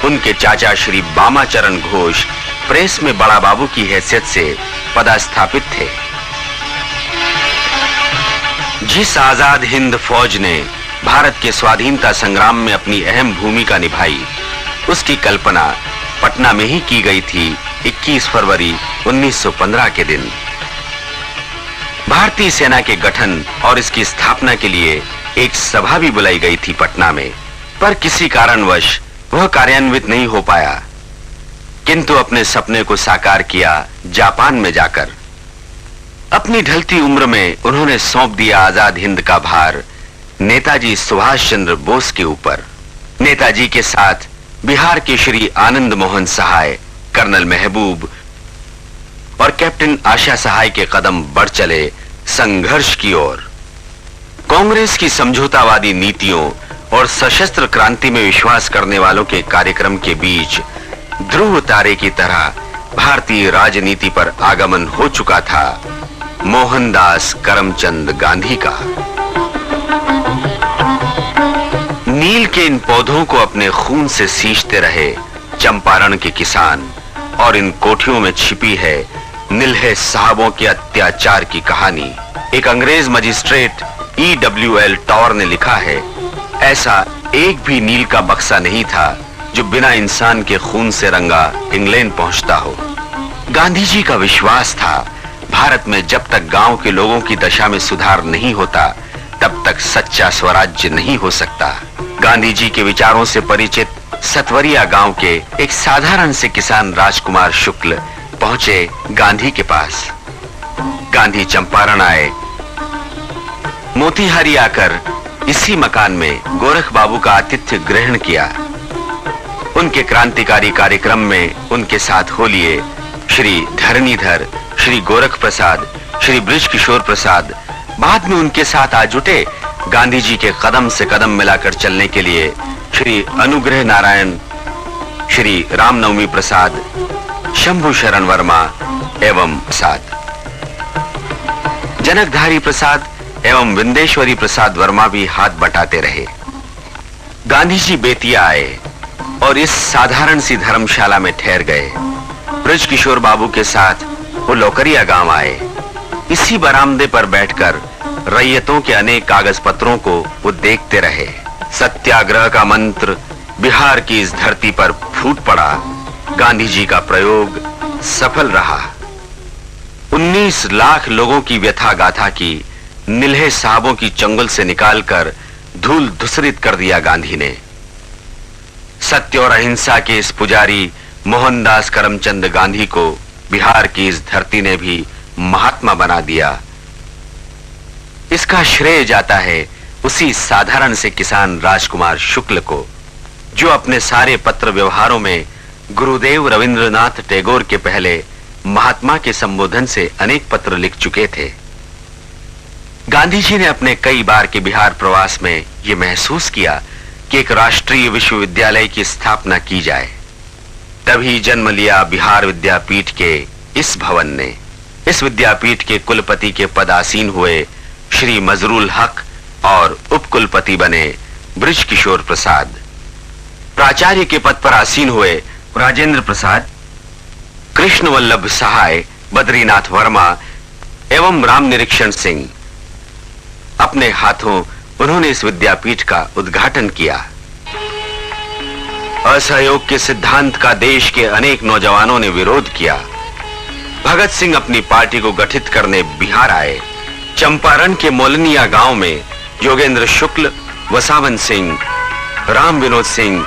उनके चाचा श्री बामाचरण घोष प्रेस में बड़ा बाबू की हैसियत से पदस्थापित थे। जिस आजाद हिंद फौज ने भारत के स्वाधीनता संग्राम में अपनी अहम भूमिका निभाई, उसकी कल्पना पटना में ही की गई थी 21 फरवरी 1915 के दिन। भारतीय सेना के गठन और इसकी स्थापना के लिए एक सभा भी बुलाई गई थी पटना में, पर किसी कारणवश वह कार्यान्वित नहीं हो पाया। किंतु अपने सपने को साकार किया जापान में जाकर। अपनी ढलती उम्र में उन्होंने सौंप दिया आजाद हिंद का भार नेताजी सुभाष चंद्र बोस के ऊपर। नेताजी के साथ बिहार के श्री आनंद मोहन सहाय, कर्नल महबूब और कैप्टन आशा सहाय के कदम बढ़ चले संघर्ष की ओर। कांग्रेस की समझौतावादी नीतियों और सशस्त्र क्रांति में विश्वास करने वालों के कार्यक्रम के बीच ध्रुव तारे की तरह भारतीय राजनीति पर आगमन हो चुका था मोहनदास करमचंद गांधी का। नील के इन पौधों को अपने खून से सींचते रहे चंपारण के किसान और इन कोठियों में छिपी है निल्हे साहबों के अत्याचार की कहानी। एक अंग्रेज मजिस्ट्रेट E.W.L. टॉर ने लिखा है, ऐसा एक भी नील का बक्सा नहीं था जो बिना इंसान के खून से रंगा इंग्लैंड पहुंचता हो। गांधी जी का विश्वास था भारत में जब तक गांव के लोगों की दशा में सुधार नहीं होता तब तक सच्चा स्वराज्य नहीं हो सकता। गांधी जी के विचारों से परिचित सतवरिया गांव के एक साधारण से किसान राजकुमार शुक्ल पहुंचे गांधी के पास। गांधी चंपारण आए। मोतीहारी आकर इसी मकान में गोरख बाबू का आतिथ्य ग्रहण किया। उनके क्रांतिकारी कार्यक्रम में उनके साथ हो लिए श्री धरणीधर, श्री गोरख प्रसाद, श्री बृज किशोर प्रसाद बाद में उनके साथ आ जुटे। गांधी जी के कदम से कदम मिलाकर चलने के लिए श्री अनुग्रह नारायण श्री रामनवमी प्रसाद, शंभु शरण वर्मा एवं प्रसाद, जनकधारी प्रसाद एवं विंदेश्वरी प्रसाद वर्मा भी हाथ बटाते रहे। गांधी जी बेतिया आए और इस साधारण सी धर्मशाला में ठहर गए। ब्रज किशोर बाबू के साथ वो लोकरिया गांव आए। इसी बरामदे पर बैठकर रैयतों के अनेक कागज पत्रों को वो देखते रहे। सत्याग्रह का मंत्र बिहार की इस धरती पर फूट पड़ा। गांधी जी का प्रयोग सफल रहा। 19 लाख लोगों की व्यथा गाथा की निल्हे साहबों की चंगुल से निकालकर धूल धूसरित कर दिया गांधी ने। सत्य और अहिंसा के इस पुजारी मोहनदास करमचंद गांधी को बिहार की इस धरती ने भी महात्मा बना दिया। इसका श्रेय जाता है उसी साधारण से किसान राजकुमार शुक्ल को, जो अपने सारे पत्र व्यवहारों में गुरुदेव रविंद्रनाथ टैगोर के पहले महात्मा के संबोधन से अनेक पत्र लिख चुके थे। गांधी जी ने अपने कई बार के बिहार प्रवास में यह महसूस किया कि एक राष्ट्रीय विश्वविद्यालय की स्थापना की जाए। तभी जन्म लिया बिहार विद्यापीठ के इस भवन ने। इस विद्यापीठ के कुलपति के पद आसीन हुए श्री मजरूल हक और उपकुलपति बने ब्रज किशोर प्रसाद। प्राचार्य के पद पर आसीन हुए राजेंद्र प्रसाद, कृष्ण वल्लभ सहाय, बद्रीनाथ वर्मा एवं राम निरीक्षण सिंह। अपने हाथों उन्होंने इस विद्यापीठ का उद्घाटन किया। असहयोग के सिद्धांत का देश के अनेक नौजवानों ने विरोध किया। भगत सिंह अपनी पार्टी को गठित करने बिहार आए। चंपारण के मोलनिया गांव में योगेंद्र शुक्ल, वसावन सिंह, राम विनोद सिंह,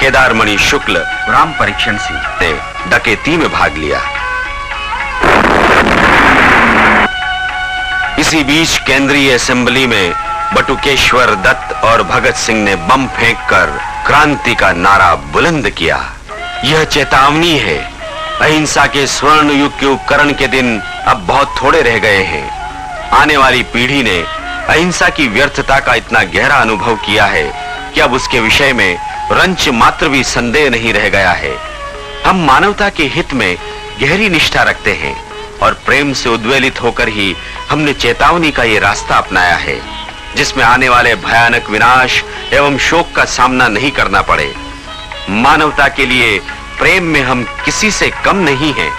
केदारमणि शुक्ल, राम परीक्षण सिंह ने डकैती में भाग लिया। इसी बीच केंद्रीय असेंबली में बटुकेश्वर दत्त और भगत सिंह ने बम फेंककर क्रांति का नारा बुलंद किया। यह चेतावनी है, अहिंसा के स्वर्ण युग के उपकरण के दिन अब बहुत थोड़े रह गए हैं। आने वाली पीढ़ी ने अहिंसा की व्यर्थता का इतना गहरा अनुभव किया है कि अब उसके विषय में रंच मात्र भी संदेह नहीं रह गया है। हम मानवता के हित में गहरी निष्ठा रखते हैं और प्रेम से उद्वेलित होकर ही हमने चेतावनी का ये रास्ता अपनाया है, जिसमें आने वाले भयानक विनाश एवं शोक का सामना नहीं करना पड़े। मानवता के लिए प्रेम में हम किसी से कम नहीं हैं।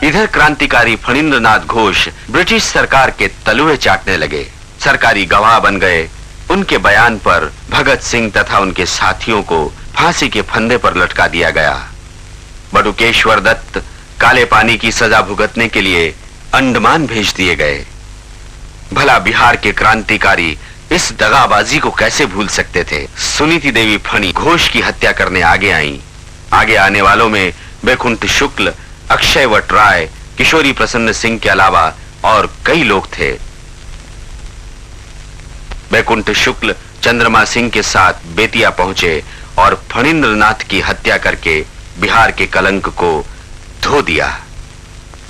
इधर क्रांतिकारी फणींद्रनाथ घोष ब्रिटिश सरकार के तलुए चाटने लगे। सरकारी गवाह बन गए। उनके बयान पर भगत सिंह तथा उनके साथियों को फांसी के फंदे पर लटका दिया गया। बटुकेश्वर दत्त काले पानी की सजा भुगतने के लिए अंडमान भेज दिए गए। भला बिहार के क्रांतिकारी इस दगाबाजी को कैसे भूल सकते थे। सुनीति देवी फणी घोष की हत्या करने आगे आईं। आगे आने वालों में बैकुंठ शुक्ल, अक्षय वट राय, किशोरी प्रसन्न सिंह के अलावा और कई लोग थे। बैकुंठ शुक्ल चंद्रमा सिंह के साथ बेतिया पहुंचे और फणींद्रनाथ की हत्या करके बिहार के कलंक को धो दिया।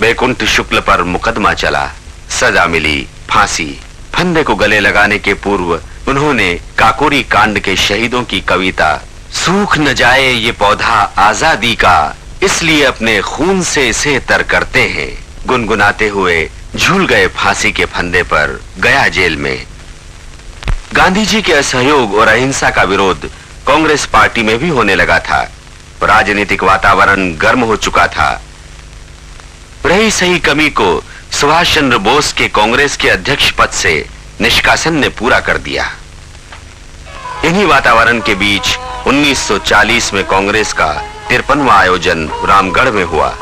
बैकुंठ शुक्ल पर मुकदमा चला, सजा मिली फांसी। फंदे को गले लगाने के पूर्व उन्होंने काकोरी कांड के शहीदों की कविता सूख न जाए ये पौधा आजादी का, इसलिए अपने खून से इसे तर करते हैं, गुनगुनाते हुए झूल गए फांसी के फंदे पर, गया जेल में। गांधी जी के असहयोग और अहिंसा का विरोध कांग्रेस पार्टी में भी होने लगा था। राजनीतिक वातावरण गर्म हो चुका था। रही सही कमी को सुभाष चंद्र बोस के कांग्रेस के अध्यक्ष पद से निष्कासन ने पूरा कर दिया। इन्हीं वातावरण के बीच 1940 में कांग्रेस का 53वां आयोजन रामगढ़ में हुआ।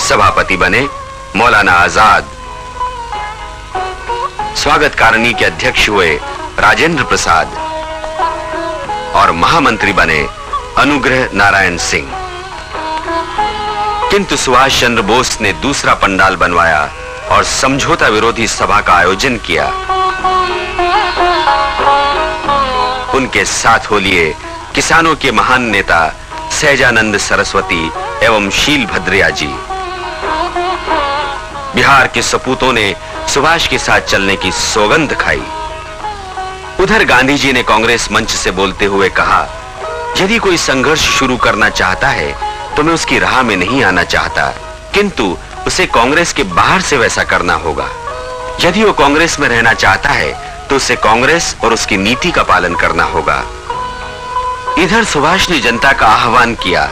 सभापति बने मौलाना आजाद। स्वागतकारिणी के अध्यक्ष हुए राजेंद्र प्रसाद और महामंत्री बने अनुग्रह नारायण सिंह। किंतु सुभाष चंद्र बोस ने दूसरा पंडाल बनवाया और समझौता विरोधी सभा का आयोजन किया। उनके साथ हो लिए किसानों के महान नेता सहजानंद सरस्वती एवं शील भद्रिया जी। बिहार के सपूतों ने सुभाष के साथ चलने की सौगंध खाई। उधर गांधी जी ने कांग्रेस मंच से बोलते हुए कहा, यदि कोई संघर्ष शुरू करना चाहता है तो मैं उसकी राह में नहीं आना चाहता, किंतु उसे कांग्रेस के बाहर से वैसा करना होगा। यदि वो कांग्रेस में रहना चाहता है तो उसे कांग्रेस और उसकी नीति का पालन करना होगा। इधर सुभाष ने जनता का आह्वान किया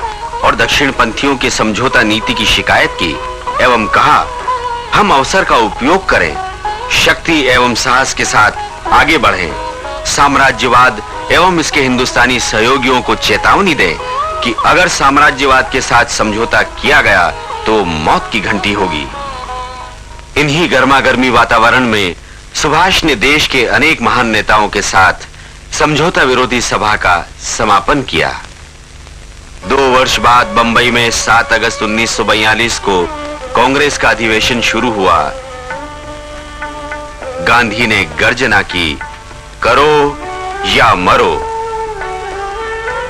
और दक्षिण पंथियों की समझौता नीति की शिकायत की एवं कहा, हम अवसर का उपयोग करें, शक्ति एवं साहस के साथ आगे बढ़ें, साम्राज्यवाद एवं इसके हिंदुस्तानी सहयोगियों को चेतावनी दें कि अगर साम्राज्यवाद के साथ समझौता किया गया तो मौत की घंटी होगी। इन्हीं गर्मागर्मी वातावरण में सुभाष ने देश के अनेक महान नेताओं के साथ समझौता विरोधी सभा का समापन किया। 2 वर्ष बाद बंबई में 7 अगस्त 1942 को कांग्रेस का अधिवेशन शुरू हुआ। गांधी ने गर्जना की, करो या मरो।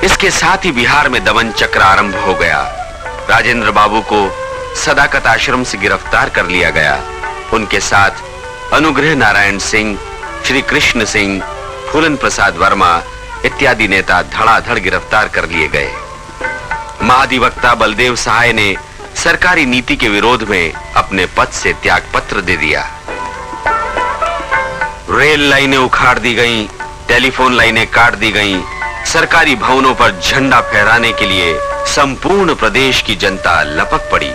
इसके साथ ही बिहार में दमन चक्र आरंभ हो गया। राजेंद्र बाबू को सदाकत आश्रम से गिरफ्तार कर लिया गया। उनके साथ अनुग्रह नारायण सिंह, श्री कृष्ण सिंह, फूलन प्रसाद वर्मा इत्यादि नेता धड़ाधड़ गिरफ्तार कर लिए गए। महाधिवक्ता बलदेव सहाय ने सरकारी नीति के विरोध में अपने पद से त्याग पत्र दे दिया। रेल लाइनें उखाड़ दी गईं, टेलीफोन लाइनें काट दी गईं, सरकारी भवनों पर झंडा फहराने के लिए संपूर्ण प्रदेश की जनता लपक पड़ी।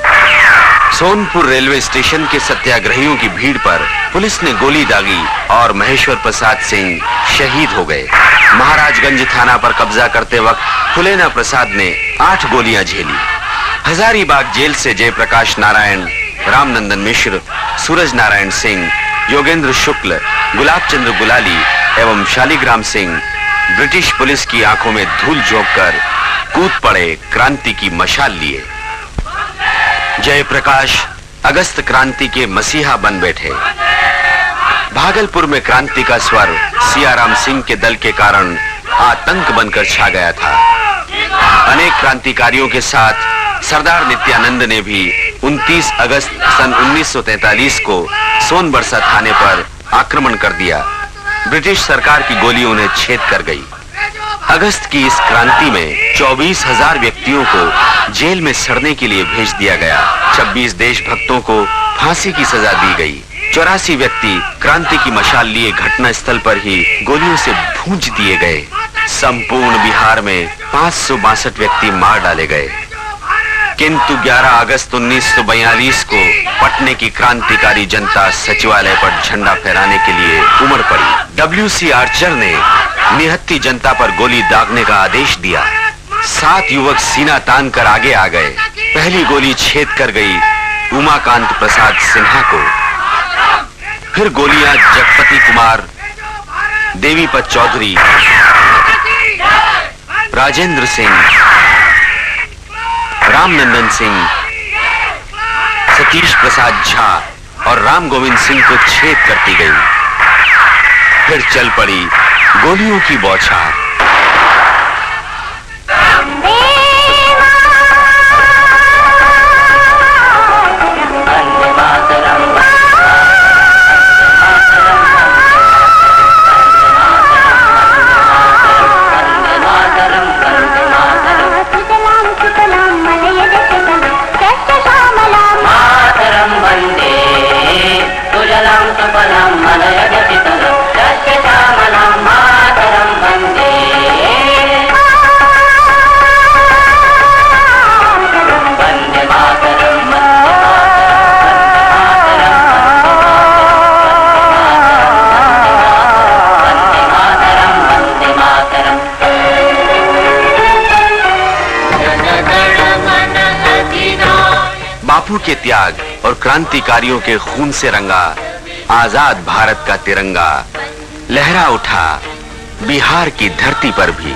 सोनपुर रेलवे स्टेशन के सत्याग्रहियों की भीड़ पर पुलिस ने गोली दागी और महेश्वर प्रसाद सिंह शहीद हो गए। महाराजगंज थाना पर कब्जा करते वक्त फुलेना प्रसाद ने 8 गोलियां झेली। हजारीबाग जेल से जयप्रकाश नारायण, रामनंदन मिश्र, सूरज नारायण सिंह, योगेंद्र शुक्ल, गुलाब चंद्र गुलाली एवं शालिग्राम सिंह ब्रिटिश पुलिस की आंखों में धूल झोंककर कूद पड़े, क्रांति की मशाल लिए। जयप्रकाश अगस्त क्रांति के मसीहा बन बैठे। भागलपुर में क्रांति का स्वर सियाराम सिंह के दल के कारण आतंक बनकर छा गया था। अनेक क्रांतिकारियों के साथ सरदार नित्यानंद ने भी 29 अगस्त सन 1943 को सोनबरसा थाने पर आक्रमण कर दिया। ब्रिटिश सरकार की गोली उन्हें छेद कर गई। अगस्त की इस क्रांति में 24,000 व्यक्तियों को जेल में सड़ने के लिए भेज दिया गया। 26 देशभक्तों को फांसी की सजा दी गई। 84 व्यक्ति क्रांति की मशाल लिए घटना स्थल पर ही गोलियों से भूंज दिए गए। संपूर्ण बिहार में 562 व्यक्ति मार डाले गए। किंतु 11 अगस्त 1942 को पटने की क्रांतिकारी जनता सचिवालय पर झंडा फहराने के लिए उमड़ पड़ी। WC आर्चर ने निहत्थी जनता पर गोली दागने का आदेश दिया। 7 युवक सीना तान कर आगे आ गए। पहली गोली छेद कर गई उमाकांत प्रसाद सिन्हा को। फिर गोलियां जगपति कुमार, देवीपत चौधरी, राजेंद्र सिंह, रामनंदन सिंह, सतीश प्रसाद झा और राम गोविंद सिंह को छेद करती गई। फिर चल पड़ी गोलियों की बौछार। बापू के त्याग और क्रांतिकारियों के खून से रंगा आजाद भारत का तिरंगा लहरा उठा बिहार की धरती पर भी।